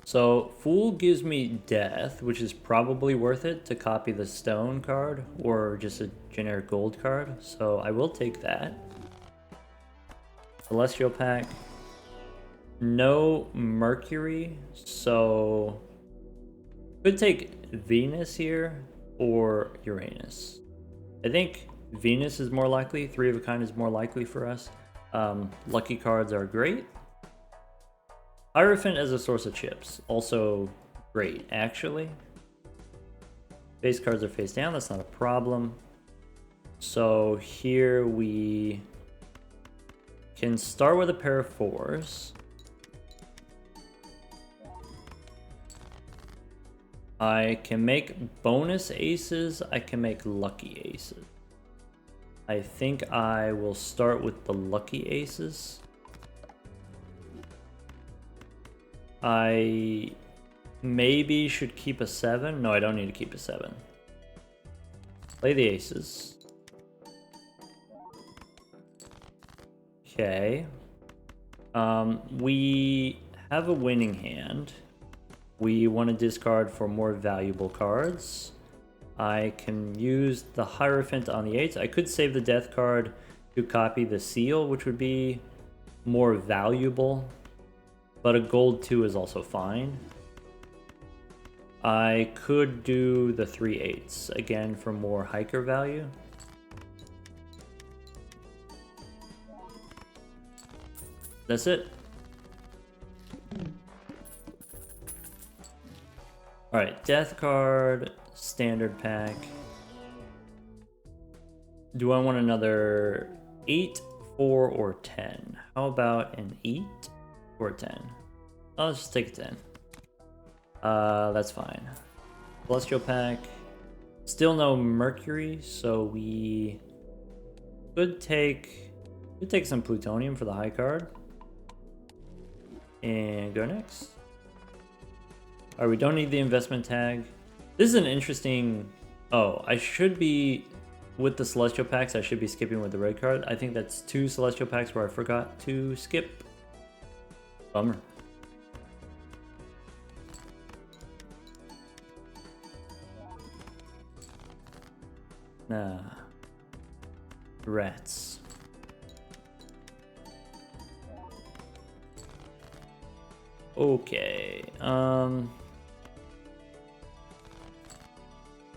So Fool gives me death, which is probably worth it to copy the stone card or just a generic gold card. So I will take that. Celestial pack. No Mercury, so could take Venus here or Uranus. I think Venus is more likely. 3 of a kind is more likely for us. Lucky cards are great. Hierophant as a source of chips, also great, actually. Face cards are face down, that's not a problem. So here we can start with a pair of fours. I can make bonus aces, I can make lucky aces. I think I will start with the lucky aces. I maybe should keep a 7. No, I don't need to keep a 7. Play the aces. Okay. We have a winning hand. We want to discard for more valuable cards. I can use the Hierophant on the 8s. I could save the death card to copy the seal, which would be more valuable. But a gold 2 is also fine. I could do the 3 8s again for more hiker value. That's it. Alright, death card, standard pack. Do I want another 8, 4, or 10? How about an 8 or a 10? I'll just take a 10. That's fine. Celestial pack. Still no Mercury, so we could take some plutonium for the high card. And go next. Alright, we don't need the investment tag. This is an interesting... Oh, I should be... With the Celestial packs, I should be skipping with the red card. I think that's 2 Celestial packs where I forgot to skip. Bummer. Nah. Rats. Okay.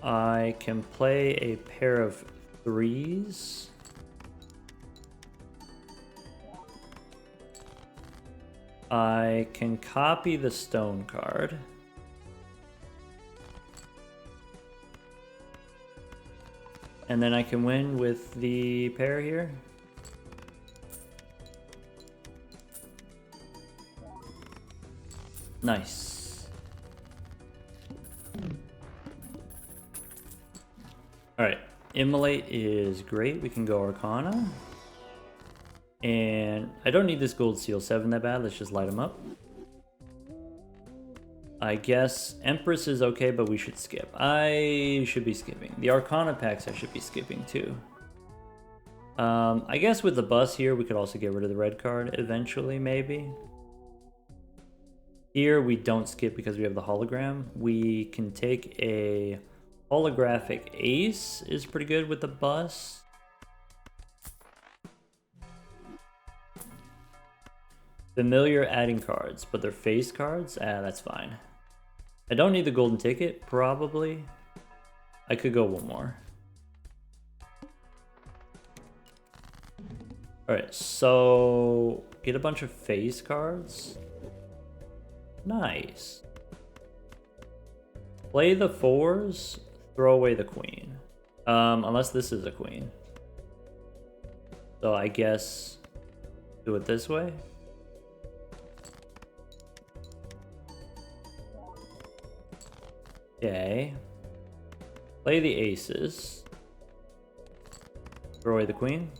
I can play a pair of 3s. I can copy the stone card. And then I can win with the pair here. Nice. Alright, Immolate is great. We can go Arcana. And I don't need this gold seal 7 that bad. Let's just light them up. I guess Empress is okay, but we should skip. I should be skipping. The Arcana packs I should be skipping too. I guess with the bus here, we could also get rid of the red card eventually, maybe. Here we don't skip because we have the hologram. We can take a holographic ace, is pretty good with the bus. Familiar adding cards, but they're face cards? That's fine. I don't need the golden ticket, probably. I could go one more. Alright, so get a bunch of face cards. Nice. Play the 4s, throw away the queen. Unless this is a queen. So I guess do it this way. Okay. Play the aces. Throw away the queen.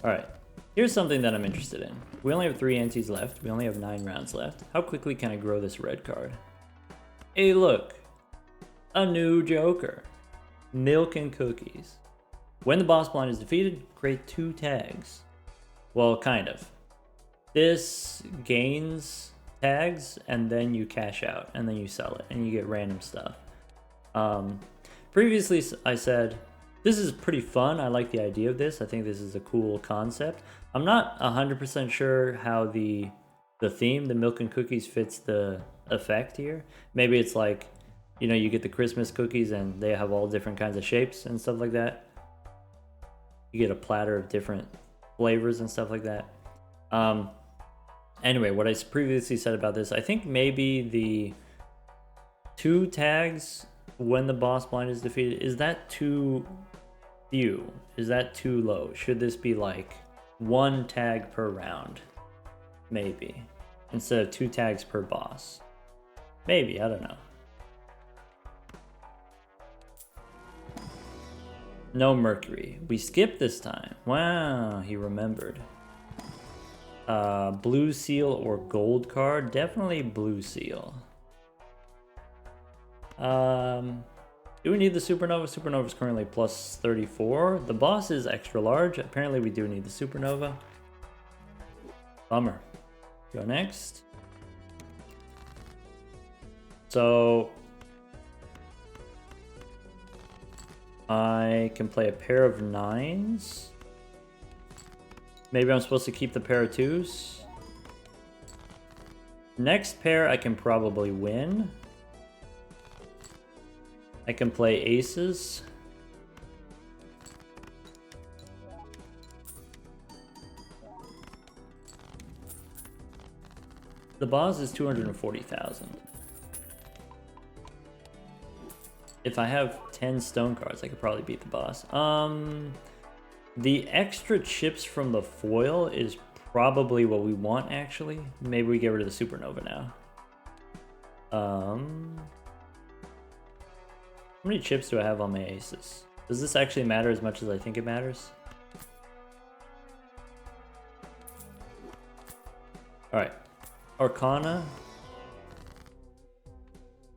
Alright. Here's something that I'm interested in. We only have 3 antes left. We only have 9 rounds left. How quickly can I grow this red card? Hey, look. A new Joker. Milk and cookies. When the boss blind is defeated, create 2 tags. Well, kind of. This gains tags, and then you cash out, and then you sell it, and you get random stuff. Previously, I said, this is pretty fun. I like the idea of this. I think this is a cool concept. I'm not 100% sure how the theme, the milk and cookies, fits the effect here. Maybe it's like, you know, you get the Christmas cookies, and they have all different kinds of shapes and stuff like that. You get a platter of different flavors and stuff like that. Anyway, what I previously said about this, I think maybe the 2 tags when the boss blind is defeated, is that too few? Is that too low? Should this be like 1 tag per round? Maybe. Instead of 2 tags per boss. Maybe, I don't know. No Mercury. We skipped this time. Wow, he remembered. Blue seal or gold card? Definitely blue seal. Do we need the supernova? Supernova is currently plus 34. The boss is extra large. Apparently we do need the supernova. Bummer. Go next. So I can play a pair of 9s. Maybe I'm supposed to keep the pair of 2s. Next pair I can probably win. I can play aces. The boss is 240,000. If I have 10 stone cards, I could probably beat the boss. The extra chips from the foil is probably what we want, actually. Maybe we get rid of the supernova now. How many chips do I have on my aces? Does this actually matter as much as I think it matters? Alright. Arcana.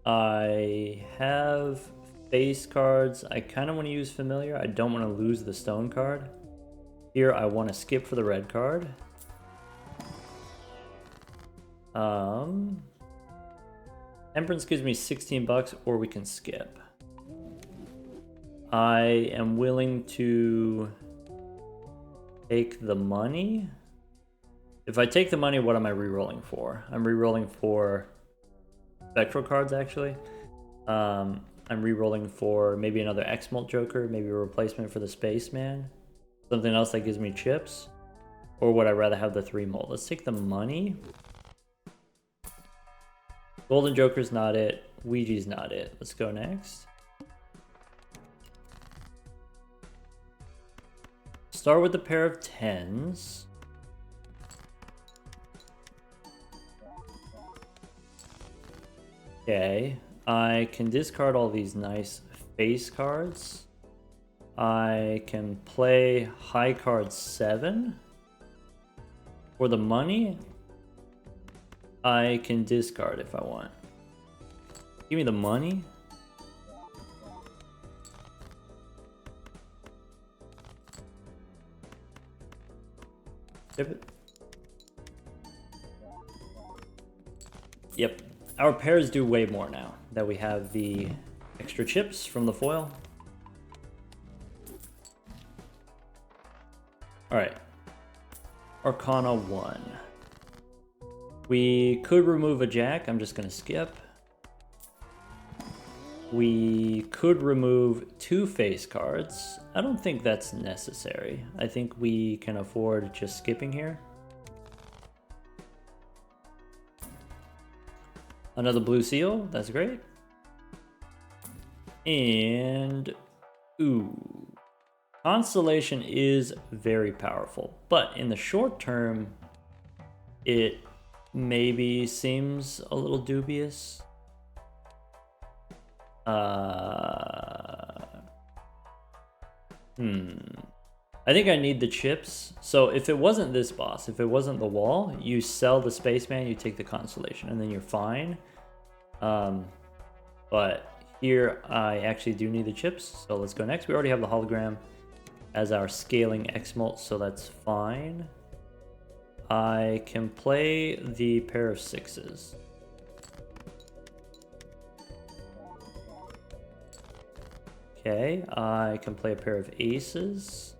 I have face cards. I kind of want to use familiar. I don't want to lose the stone card. Here I want to skip for the red card. Temperance gives me 16 bucks, or we can skip. I am willing to take the money. If I take the money, what am I re-rolling for? I'm re-rolling for spectral cards, actually. I'm re-rolling for maybe another X-Molt Joker, maybe a replacement for the Spaceman. Something else that gives me chips. Or would I rather have the 3 mold? Let's take the money. Golden Joker's not it. Ouija's not it. Let's go next. Start with a pair of 10s. Okay. I can discard all these nice face cards. I can play high card 7. For the money, I can discard if I want. Give me the money. Tip it. Yep. Our pairs do way more now that we have the extra chips from the foil. Alright. Arcana 1. We could remove a jack. I'm just going to skip. We could remove 2 face cards. I don't think that's necessary. I think we can afford just skipping here. Another blue seal. That's great. And ooh. Constellation is very powerful, but in the short term, it maybe seems a little dubious. I think I need the chips. So if it wasn't this boss, if it wasn't the wall, you sell the Spaceman, you take the Constellation, and then you're fine. But here I actually do need the chips, so let's go next. We already have the hologram as our scaling X-Molt, so that's fine. I can play the pair of 6s. Okay, I can play a pair of aces.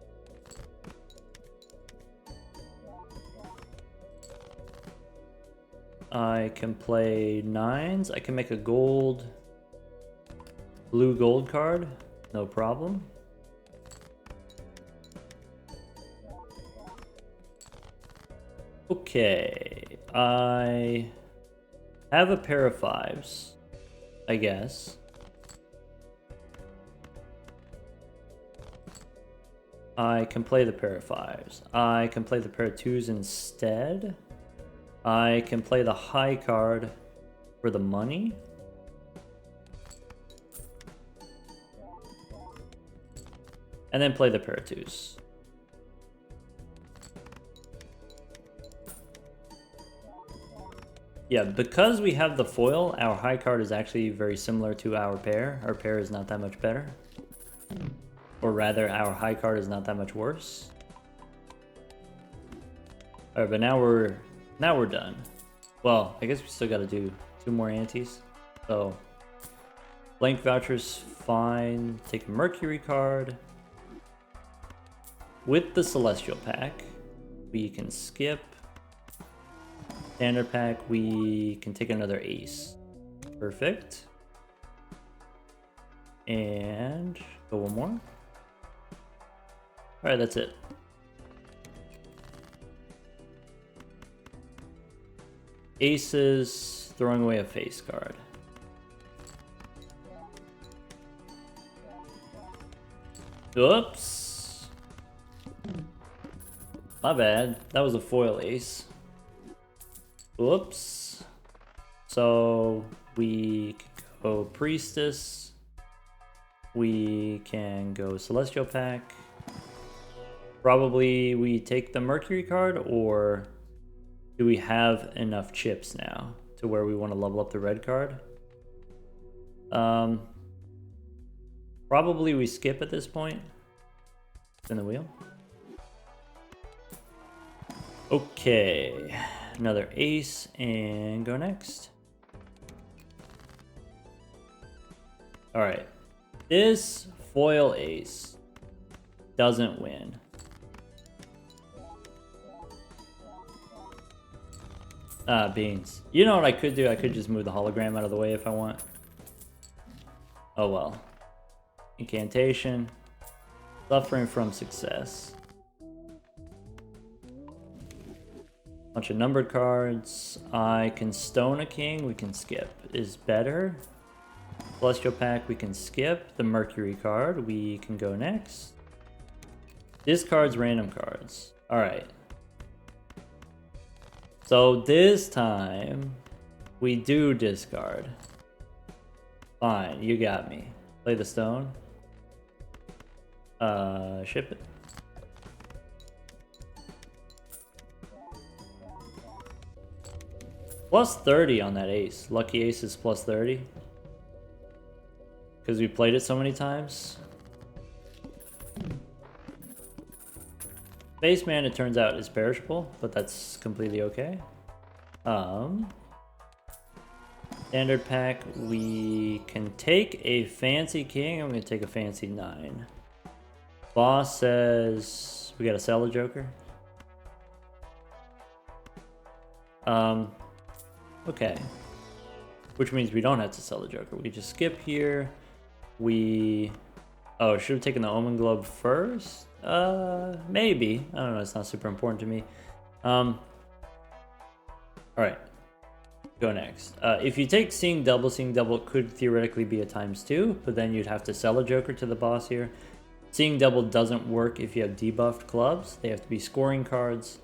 I can play 9s. I can make a blue gold card, no problem. Okay, I have a pair of 5s, I guess. I can play the pair of 5s. I can play the pair of 2s instead. I can play the high card for the money. And then play the pair of 2s. Yeah, because we have the foil, our high card is actually very similar to our pair. Our pair is not that much better. Or rather, our high card is not that much worse. Alright, but now we're done. Well, I guess we still gotta do 2 more antes. So, blank voucher's fine. Take a Mercury card. With the Celestial pack, we can skip. Standard pack, we can take another ace. Perfect. And go one more. Alright, that's it. Aces, throwing away a face card. Oops. My bad. That was a foil ace. Whoops. So we can go Priestess. We can go Celestial Pack. Probably we take the Mercury card, or do we have enough chips now to where we want to level up the red card? Probably we skip at this point. Spin the wheel. Okay, another ace and go next. All right, this foil ace doesn't win. Beans. You know what I could do? I could just move the hologram out of the way if I want. Oh well. Incantation. Suffering from success. Bunch of numbered cards. I can stone a king. We can skip. Is better. Celestial Pack. We can skip. The Mercury card. We can go next. Discards random cards. Alright. So this time, we do discard. Fine, you got me. Play the stone. Ship it. Plus 30 on that ace. Lucky ace is plus 30. Because we played it so many times. Base man, it turns out, is perishable, but that's completely okay. Standard pack, we can take a fancy king. I'm going to take a fancy 9. Boss says we got to sell a joker. Okay. Which means we don't have to sell the joker. We just skip here. Oh, should have taken the Omen Globe first? Maybe. I don't know, it's not super important to me. Alright. Go next. If you take Seeing Double could theoretically be a ×2, but then you'd have to sell a joker to the boss here. Seeing Double doesn't work if you have debuffed clubs. They have to be scoring cards.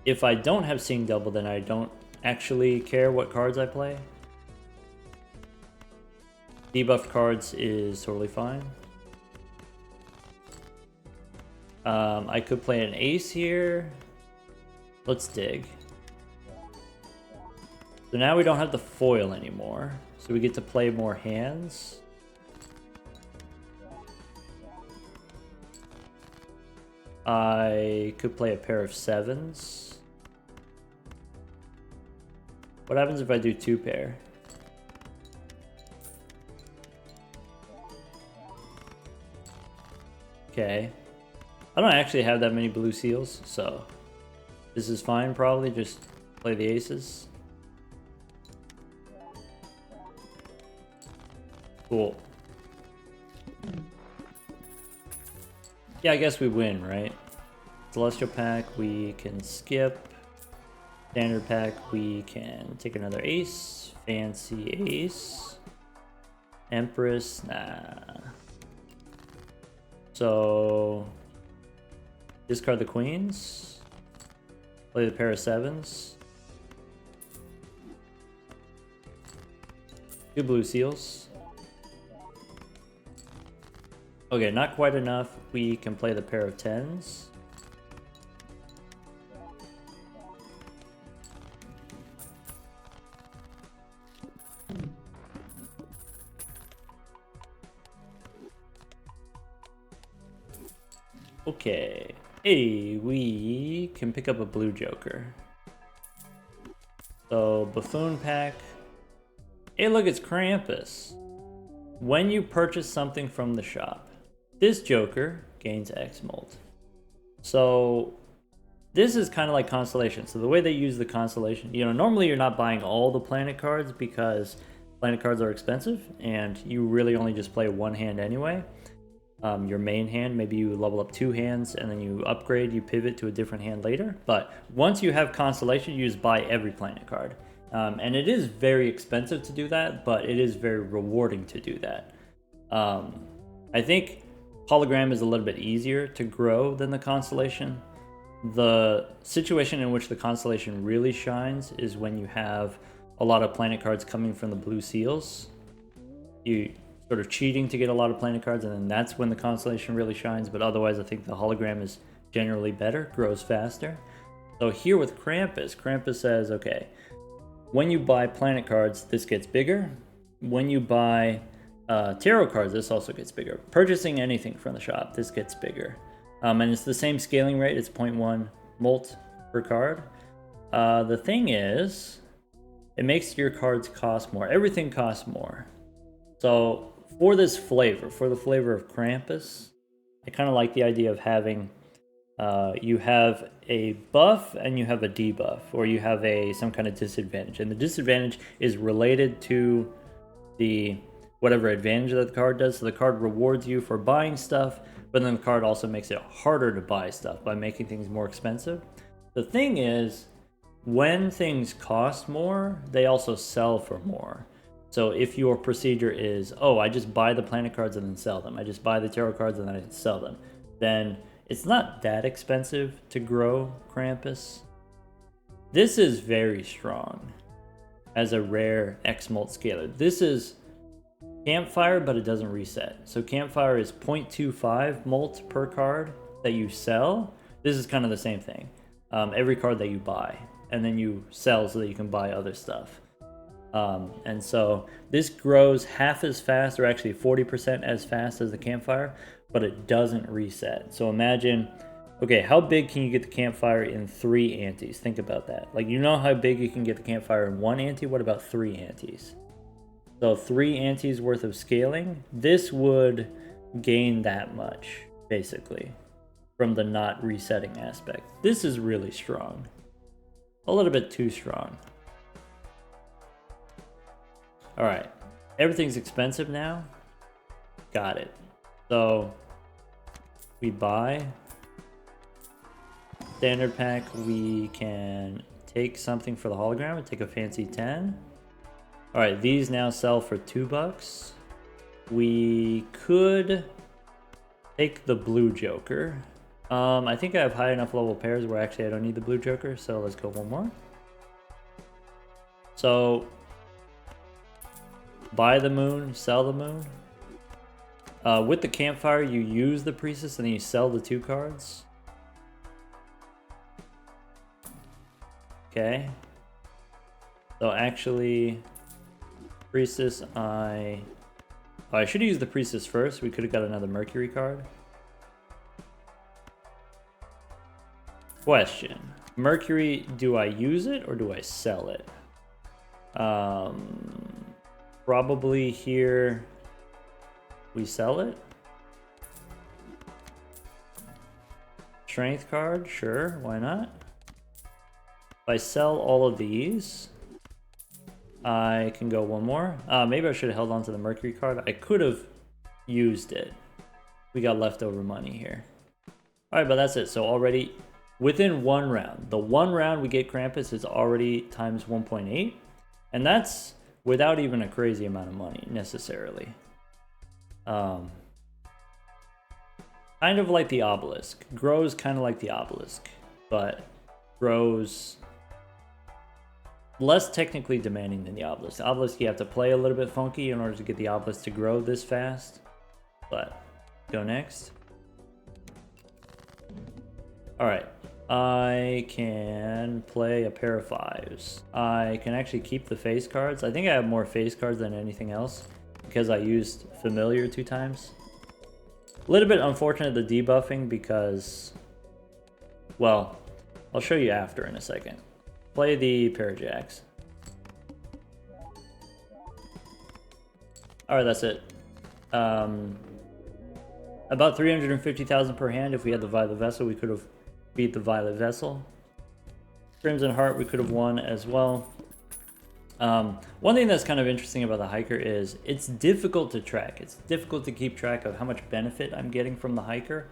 If I don't have Seeing Double, then I don't actually care what cards I play. Debuffed cards is totally fine. I could play an ace here. Let's dig. So now we don't have the foil anymore. So we get to play more hands. I could play a pair of 7s. What happens if I do 2 pair? Okay. I don't actually have that many blue seals, so this is fine probably. Just play the aces. Cool. Yeah, I guess we win, right? Celestial pack, we can skip. Standard pack, we can take another ace. Fancy ace. Empress, nah. So discard the queens. Play the pair of 7s. 2 blue seals. Okay, not quite enough. We can play the pair of 10s. Okay. Hey, we can pick up a blue joker. So, Buffoon pack. Hey, look, it's Krampus. When you purchase something from the shop, this joker gains X mold. So, this is kind of like Constellation. So, the way they use the Constellation, you know, normally you're not buying all the planet cards because planet cards are expensive and you really only just play one hand anyway. your main hand. Maybe you level up 2 hands and then you upgrade, you pivot to a different hand later. But once you have Constellation, you just buy every planet card. And it is very expensive to do that, but it is very rewarding to do that. I think Hologram is a little bit easier to grow than the Constellation. The situation in which the Constellation really shines is when you have a lot of planet cards coming from the blue seals. You sort of cheating to get a lot of planet cards, and then that's when the Constellation really shines. But otherwise, I think the Hologram is generally better, grows faster. So here with Krampus, Krampus says, okay, when you buy planet cards, this gets bigger. When you buy tarot cards, this also gets bigger. Purchasing anything from the shop, this gets bigger. And it's the same scaling rate. It's 0.1 molt per card. The thing is, it makes your cards cost more. Everything costs more. So for this flavor, for the flavor of Krampus, I kind of like the idea of having, you have a buff and you have a debuff, or you have some kind of disadvantage. And the disadvantage is related to the whatever advantage that the card does. So the card rewards you for buying stuff, but then the card also makes it harder to buy stuff by making things more expensive. The thing is, when things cost more, they also sell for more. So if your procedure is, oh, I just buy the planet cards and then sell them, I just buy the tarot cards and then I sell them, then it's not that expensive to grow Krampus. This is very strong as a rare X-Molt scaler. This is Campfire, but it doesn't reset. So Campfire is 0.25 molt per card that you sell. This is kind of the same thing. Every card that you buy, and then you sell so that you can buy other stuff. And so this grows half as fast, or actually 40% as fast as the Campfire, but it doesn't reset. So imagine, okay, how big can you get the Campfire in 3 antes? Think about that. Like, you know how big you can get the Campfire in 1 ante? What about 3 antes? So 3 antes worth of scaling, this would gain that much, basically, from the not resetting aspect. This is really strong. A little bit too strong. Alright, everything's expensive now. Got it. So, we buy standard pack. We can take something for the hologram and take a fancy 10. Alright, these now sell for $2. We could take the blue Joker. I think I have high enough level pairs where actually I don't need the blue Joker, so let's go one more. So, buy the moon, sell the moon. With the Campfire, you use the Priestess and then you sell the 2 cards. Okay. So actually, Priestess, I should have used the Priestess first. We could have got another Mercury card. Question. Mercury, do I use it or do I sell it? Probably here we sell it. Strength card, sure, why not? If I sell all of these, I can go one more. Maybe I should have held on to the Mercury card. I could have used it. We got leftover money here. Alright, but that's it. So already within 1 round, the 1 round we get Krampus is already times 1.8. And that's without even a crazy amount of money, necessarily. Kind of like the Obelisk. Grows kind of like the Obelisk, but grows less technically demanding than the Obelisk. The Obelisk, you have to play a little bit funky in order to get the Obelisk to grow this fast. But, go next. Alright. I can play a pair of 5s. I can actually keep the face cards. I think I have more face cards than anything else because I used Familiar 2 times. A little bit unfortunate the debuffing because, well, I'll show you after in a second. Play the Parajacks. Alright, that's it. About 350,000 per hand. If we had the Violet Vessel, we could have beat the Violet Vessel. Crimson Heart, we could have won as well. One thing that's kind of interesting about the hiker is it's difficult to track. It's difficult to keep track of how much benefit I'm getting from the hiker.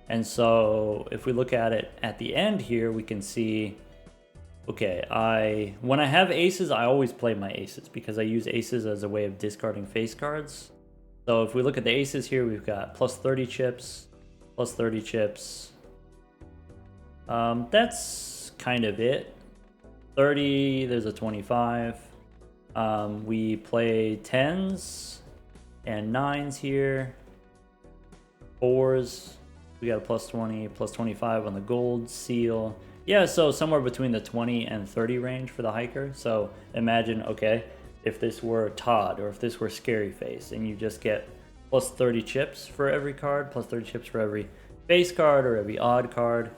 And so if we look at it at the end here, we can see, okay, when I have aces, I always play my aces because I use aces as a way of discarding face cards. So if we look at the aces here, we've got plus 30 chips, plus 30 chips. That's kind of it. 30, there's a 25. We play 10s and 9s here. 4s, we got a plus 20, plus 25 on the gold seal. Yeah, so somewhere between the 20 and 30 range for the hiker. So imagine, okay, if this were Todd or if this were Scary Face and you just get plus 30 chips for every card, plus 30 chips for every face card or every odd card.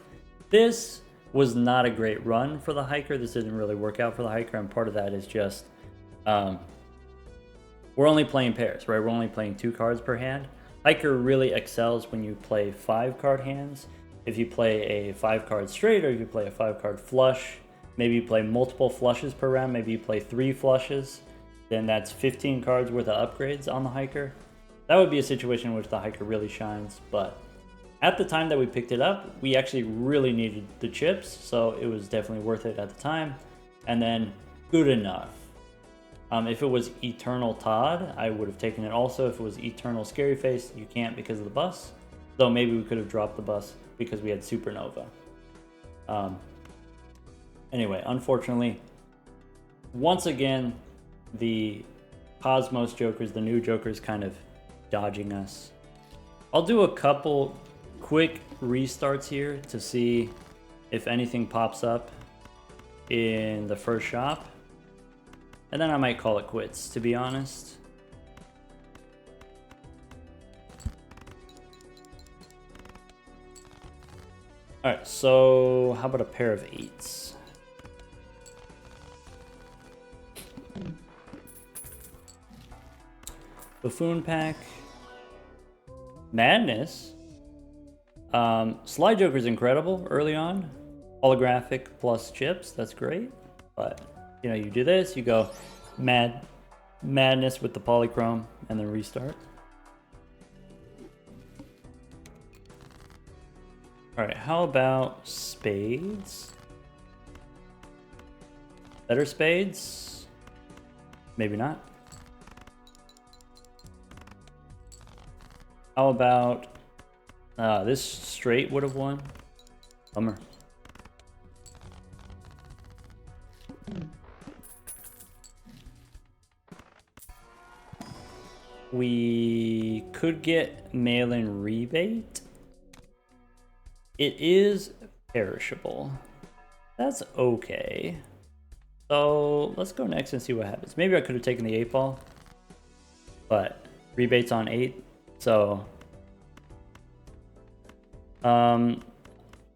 This was not a great run for the hiker. This didn't really work out for the hiker, and part of that is just we're only playing pairs, right? We're only playing 2 cards per hand. Hiker really excels when you play 5-card hands. If you play a 5-card straight, or if you play a 5-card flush, maybe you play multiple flushes per round, maybe you play 3 flushes, then that's 15 cards worth of upgrades on the hiker. That would be a situation in which the hiker really shines, but at the time that we picked it up, we actually really needed the chips, so it was definitely worth it at the time. And then, good enough. If it was Eternal Todd, I would have taken it also. If it was Eternal Scary Face, you can't because of the bus. Though maybe we could have dropped the bus because we had Supernova. Anyway, unfortunately, once again, the Cosmos Jokers, the new Jokers, kind of dodging us. I'll do a couple quick restarts here to see if anything pops up in the first shop. And then I might call it quits, to be honest. Alright, so how about a pair of 8s? Buffoon pack. Madness. Slide Joker's incredible early on. Holographic plus chips, that's great. But, you know, you do this, you go Madness with the Polychrome, and then restart. Alright, how about Spades? Better Spades? Maybe not. How about this straight would have won? Bummer. We could get mail-in rebate. It is perishable. That's okay. So let's go next and see what happens. Maybe I could have taken the 8-ball, but rebates on 8. So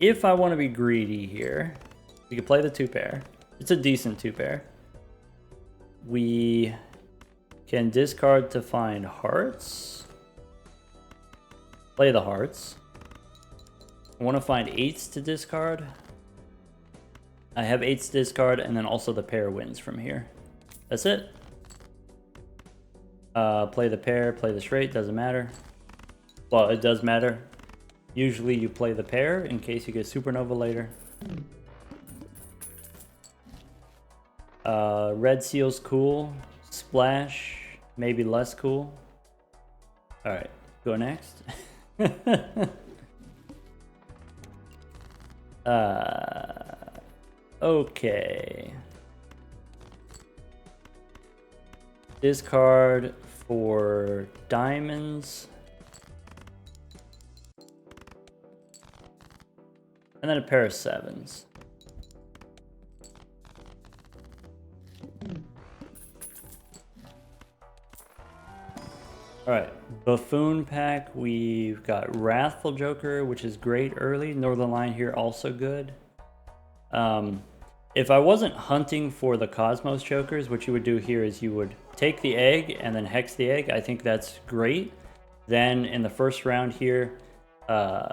if I want to be greedy here, we could play the 2-pair. It's a decent 2-pair. We can discard to find hearts. Play the hearts. I want to find 8s to discard. I have 8s to discard, and then also the pair wins from here. That's it. Play the pair, play the straight, doesn't matter. Well, it does matter. Usually you play the pair in case you get Supernova later. Red Seal's cool. Splash, maybe less cool. Alright, go next. Okay. Discard for diamonds. And then a pair of 7s. Alright, Buffoon pack, we've got Wrathful Joker, which is great early. Northern Lion here, also good. If I wasn't hunting for the Cosmos Jokers, what you would do here is you would take the egg and then hex the egg. I think that's great. Then in the first round here,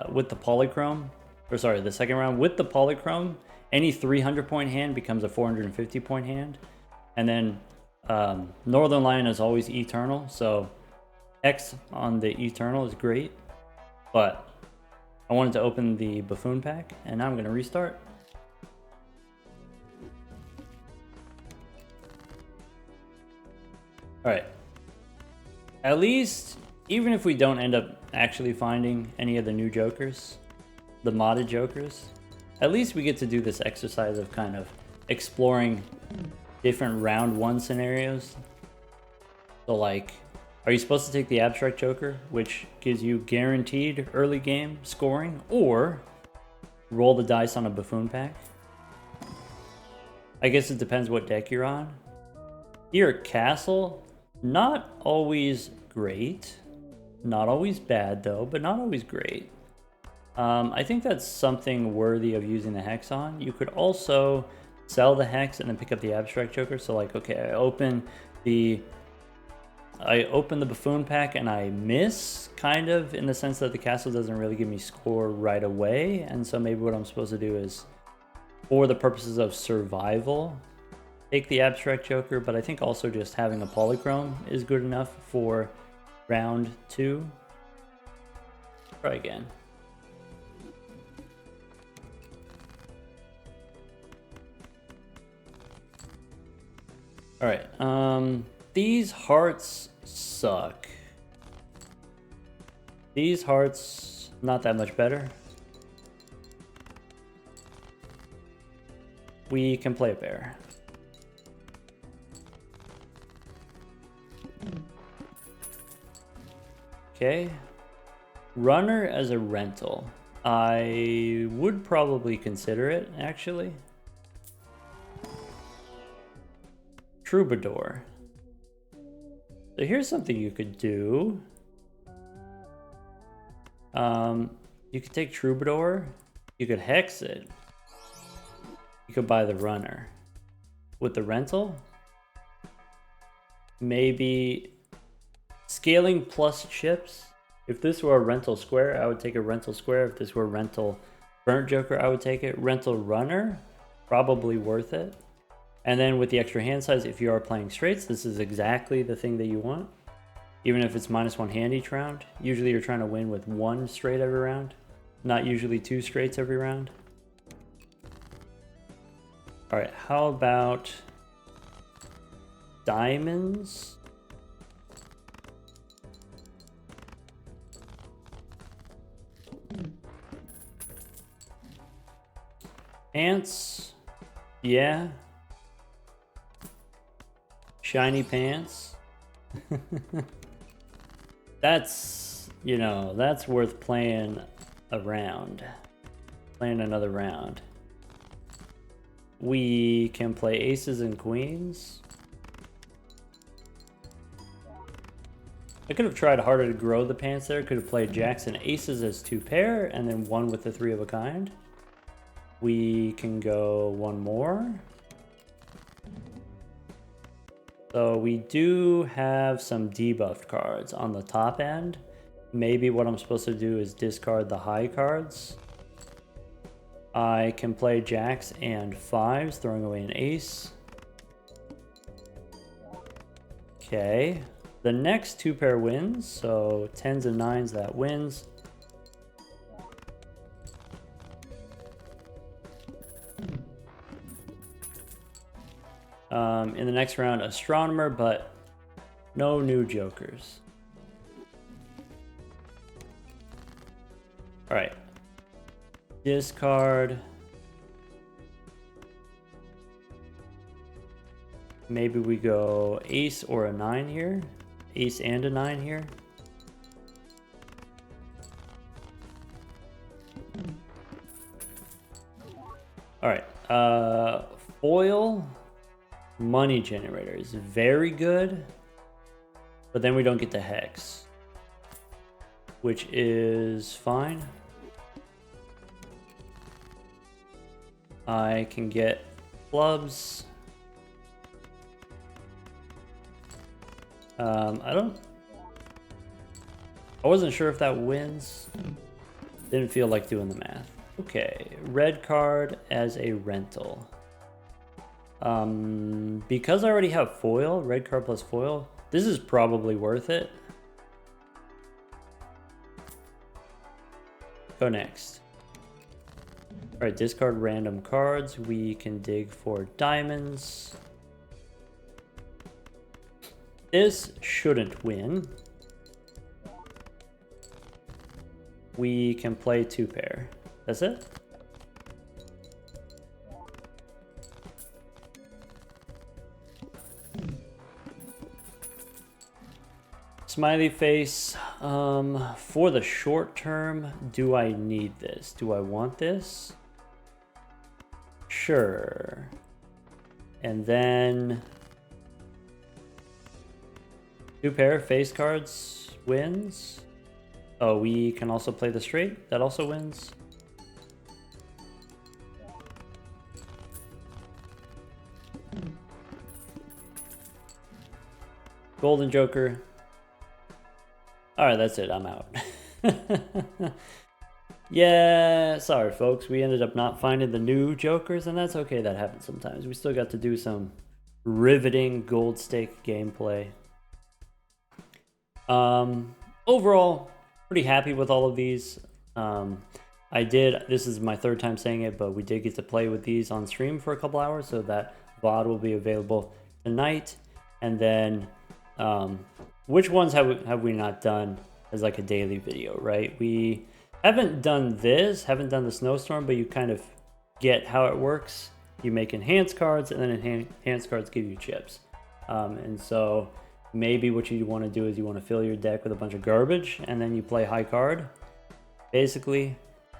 with the Polychrome, or sorry, the second round with the Polychrome, any 300-point hand becomes a 450-point hand. And then Northern Lion is always Eternal, so X on the Eternal is great. But I wanted to open the Buffoon pack, and now I'm going to restart. Alright. At least, even if we don't end up actually finding any of the new Jokers, the modded Jokers, at least we get to do this exercise of kind of exploring different round 1 scenarios. So like, are you supposed to take the Abstract Joker, which gives you guaranteed early game scoring, or roll the dice on a Buffoon pack? I guess it depends what deck you're on. Here at Castle, not always great. Not always bad though, but not always great. I think that's something worthy of using the Hex on. You could also sell the Hex and then pick up the Abstract Joker. So like, okay, I open the Buffoon pack and I miss, kind of, in the sense that the castle doesn't really give me score right away. And so maybe what I'm supposed to do is, for the purposes of survival, take the Abstract Joker, but I think also just having a Polychrome is good enough for round 2. Try again. Alright, these hearts suck. These hearts, not that much better. We can play a bear. Okay. Runner as a rental. I would probably consider it, actually. Troubadour. So here's something you could do. You could take Troubadour. You could hex it. You could buy the runner. With the rental, maybe scaling plus chips. If this were a rental square, I would take a rental square. If this were a rental burnt joker, I would take it. Rental runner, probably worth it. And then with the extra hand size, if you are playing straights, this is exactly the thing that you want. Even if it's -1 hand each round. Usually you're trying to win with 1 straight every round, not usually 2 straights every round. All right, how about diamonds? Pants, yeah. Shiny pants. That's, you know, that's worth playing a round. Playing another round. We can play aces and queens. I could have tried harder to grow the pants there. Could have played jacks and aces as 2 pair and then 1 with the 3 of a kind. We can go 1 more. So we do have some debuffed cards on the top end. Maybe what I'm supposed to do is discard the high cards. I can play jacks and 5s, throwing away an ace. Okay. The next 2 pair wins, so 10s and 9s, that wins. In the next round, Astronomer, but no new jokers. All right. Discard. Maybe we go ace or a 9 here. Ace and a 9 here. All right. Foil. Money generator is very good, but then we don't get the hex, which is fine. I can get clubs. I wasn't sure if that wins. Didn't feel like doing the math. Okay, red card as a rental. Because I already have foil, red card plus foil, this is probably worth it. Go next. All right, discard random cards. We can dig for diamonds. This shouldn't win. We can play 2 pair. That's it. Smiley face. For the short term, do I need this? Do I want this? Sure. And then 2 pair face cards wins. Oh, we can also play the straight. That also wins. Golden Joker. Alright, that's it. I'm out. Yeah, sorry folks. We ended up not finding the new Jokers, and that's okay. That happens sometimes. We still got to do some riveting gold stake gameplay. Overall, pretty happy with all of these. This is my 3rd time saying it, but we did get to play with these on stream for a couple hours, so that VOD will be available tonight. And then which ones have we not done as like a daily video, right? We haven't done the snowstorm, but you kind of get how it works. You make enhanced cards, and then enhanced cards give you chips. And so maybe what you want to do is you want to fill your deck with a bunch of garbage, and then you play high card. Basically,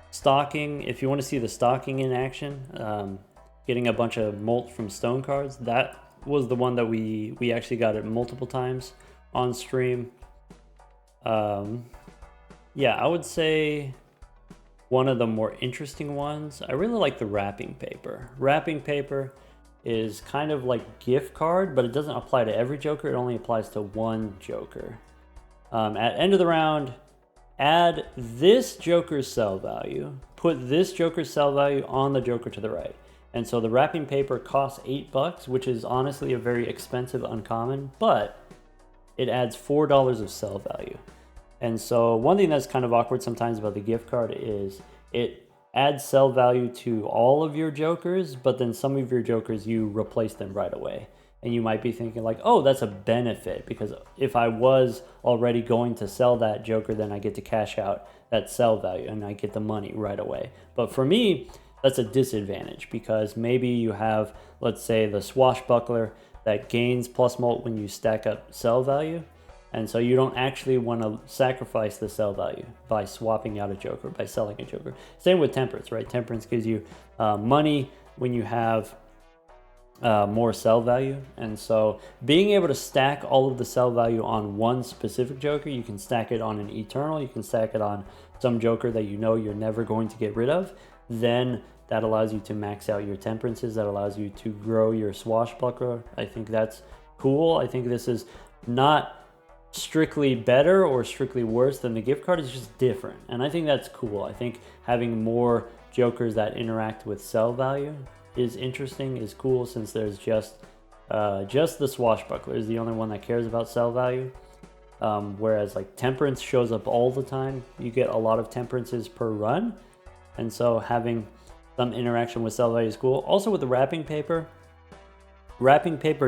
stocking, if you want to see the stocking in action, getting a bunch of molt from stone cards, that was the one that we actually got it multiple times on stream. Yeah, I would say one of the more interesting ones. I really like the wrapping paper. Wrapping paper is kind of like gift card, but it doesn't apply to every Joker. It only applies to one Joker. At end of the round, add this Joker's sell value. Put this Joker's sell value on the Joker to the right. And so the wrapping paper costs $8, which is honestly a very expensive uncommon, but it adds $4 of sell value. And so one thing that's kind of awkward sometimes about the gift card is it adds sell value to all of your Jokers, but then some of your Jokers, you replace them right away. And you might be thinking like, oh, that's a benefit, because if I was already going to sell that Joker, then I get to cash out that sell value and I get the money right away. But for me, that's a disadvantage, because maybe you have, let's say, the Swashbuckler that gains plus molt when you stack up sell value. And so you don't actually want to sacrifice the sell value by swapping out a Joker, by selling a Joker. Same with Temperance, right? Temperance gives you money when you have more sell value. And so being able to stack all of the sell value on one specific Joker, you can stack it on an Eternal, you can stack it on some Joker that you know you're never going to get rid of. Then that allows you to max out your Temperances, that allows you to grow your Swashbuckler. I think that's cool. I think this is not strictly better or strictly worse than the gift card, is just different, and I think that's cool. I think having more Jokers that interact with sell value is interesting, is cool, since there's just the Swashbuckler is the only one that cares about sell value, whereas like Temperance shows up all the time. You get a lot of Temperances per run, and so having some interaction with sell value is cool. Also with the wrapping paper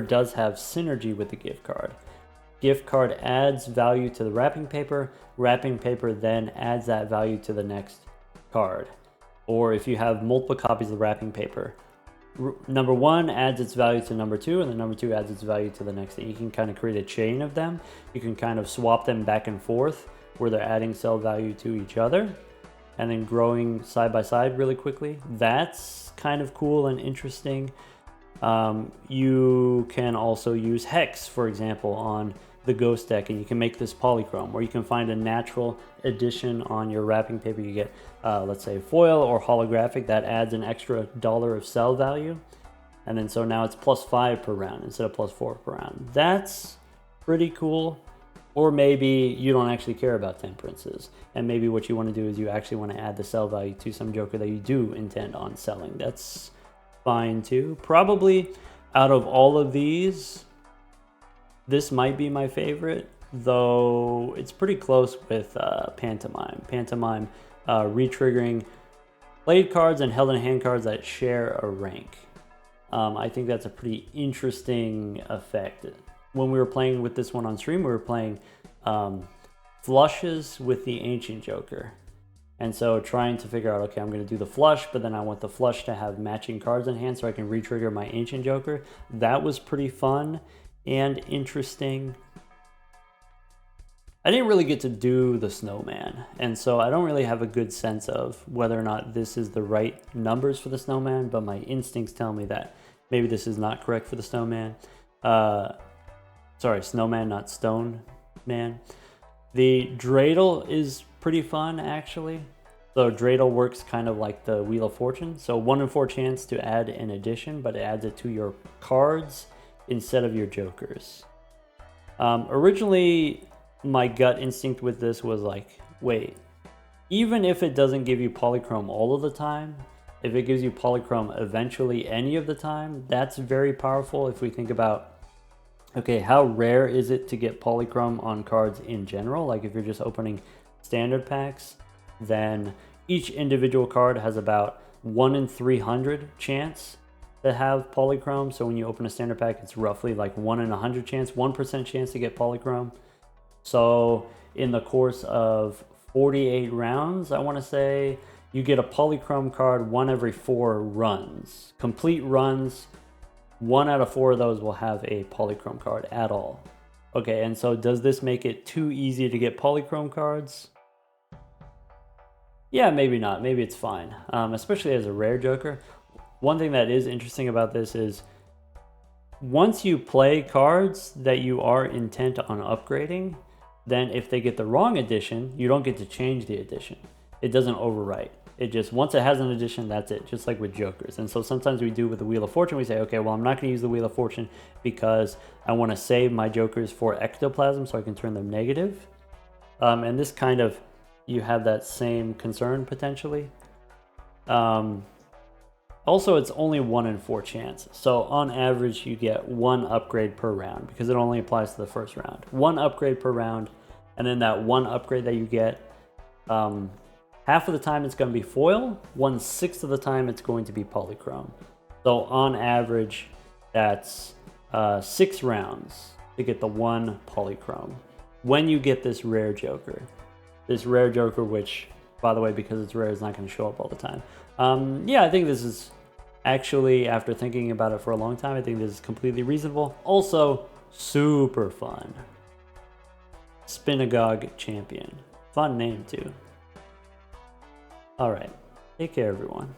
does have synergy with the gift card. Gift card adds value to the wrapping paper then adds that value to the next card. Or if you have multiple copies of the wrapping paper, number 1 adds its value to number 2, and then number 2 adds its value to the next thing. You can kind of create a chain of them. You can kind of swap them back and forth where they're adding sell value to each other and then growing side by side really quickly. That's kind of cool and interesting. You can also use Hex, for example, on the Ghost deck, and you can make this polychrome, or you can find a natural addition on your wrapping paper. You get, let's say, foil or holographic that adds an extra $1 of sell value, and then so now it's +5 per round instead of +4 per round. That's pretty cool. Or maybe you don't actually care about Temperances, and maybe what you want to do is you actually want to add the sell value to some Joker that you do intend on selling. That's fine too. Probably Out of all of these, this might be my favorite, though it's pretty close with Pantomime. Pantomime re-triggering played cards and held in hand cards that share a rank. I think that's a pretty interesting effect. When we were playing with this one on stream, we were playing flushes with the Ancient Joker. And so trying to figure out, okay, I'm going to do the flush, but then I want the flush to have matching cards in hand so I can re-trigger my Ancient Joker. That was pretty fun and interesting. I didn't really get to do the snowman, and so I don't really have a good sense of whether or not this is the right numbers for the snowman, but my instincts tell me that maybe this is not correct for the snowman. Sorry, snowman, not stone man. The dreidel is pretty fun, actually. So dreidel works kind of like the Wheel of Fortune. So 1 in 4 chance to add an addition, but it adds it to your cards instead of your jokers. Originally, my gut instinct with this was like, wait, even if it doesn't give you polychrome all of the time, if it gives you polychrome eventually any of the time, that's very powerful. If we think about, okay, how rare is it to get polychrome on cards in general? Like if you're just opening standard packs, then each individual card has about 1 in 300 chance to have polychrome. So when you open a standard pack, it's roughly like 1 in 100 chance, 1% chance to get polychrome. So in the course of 48 rounds, I want to say, you get a polychrome card 1 every 4 runs. Complete runs, 1 out of 4 of those will have a polychrome card at all. Okay, and so does this make it too easy to get polychrome cards? Yeah, maybe not. Maybe it's fine, especially as a rare joker. One thing that is interesting about this is once you play cards that you are intent on upgrading, then if they get the wrong addition, you don't get to change the addition. It doesn't overwrite. It just, once it has an addition, that's it, just like with jokers. And so sometimes we do with the Wheel of Fortune, we say, okay, well, I'm not going to use the Wheel of Fortune because I want to save my jokers for ectoplasm so I can turn them negative. And this kind of, you have that same concern potentially. Also, it's only 1 in 4 chance. So on average, you get 1 upgrade per round because it only applies to the first round. 1 upgrade per round, and then that 1 upgrade that you get, half of the time it's going to be foil, 1/6 of the time it's going to be polychrome. So on average, that's 6 rounds to get the 1 polychrome. When you get this rare joker, which, by the way, because it's rare, is not going to show up all the time. Yeah, I think this is actually, after thinking about it for a long time, I think this is completely reasonable. Also, super fun. Spinagog Champion. Fun name, too. Alright, take care, everyone.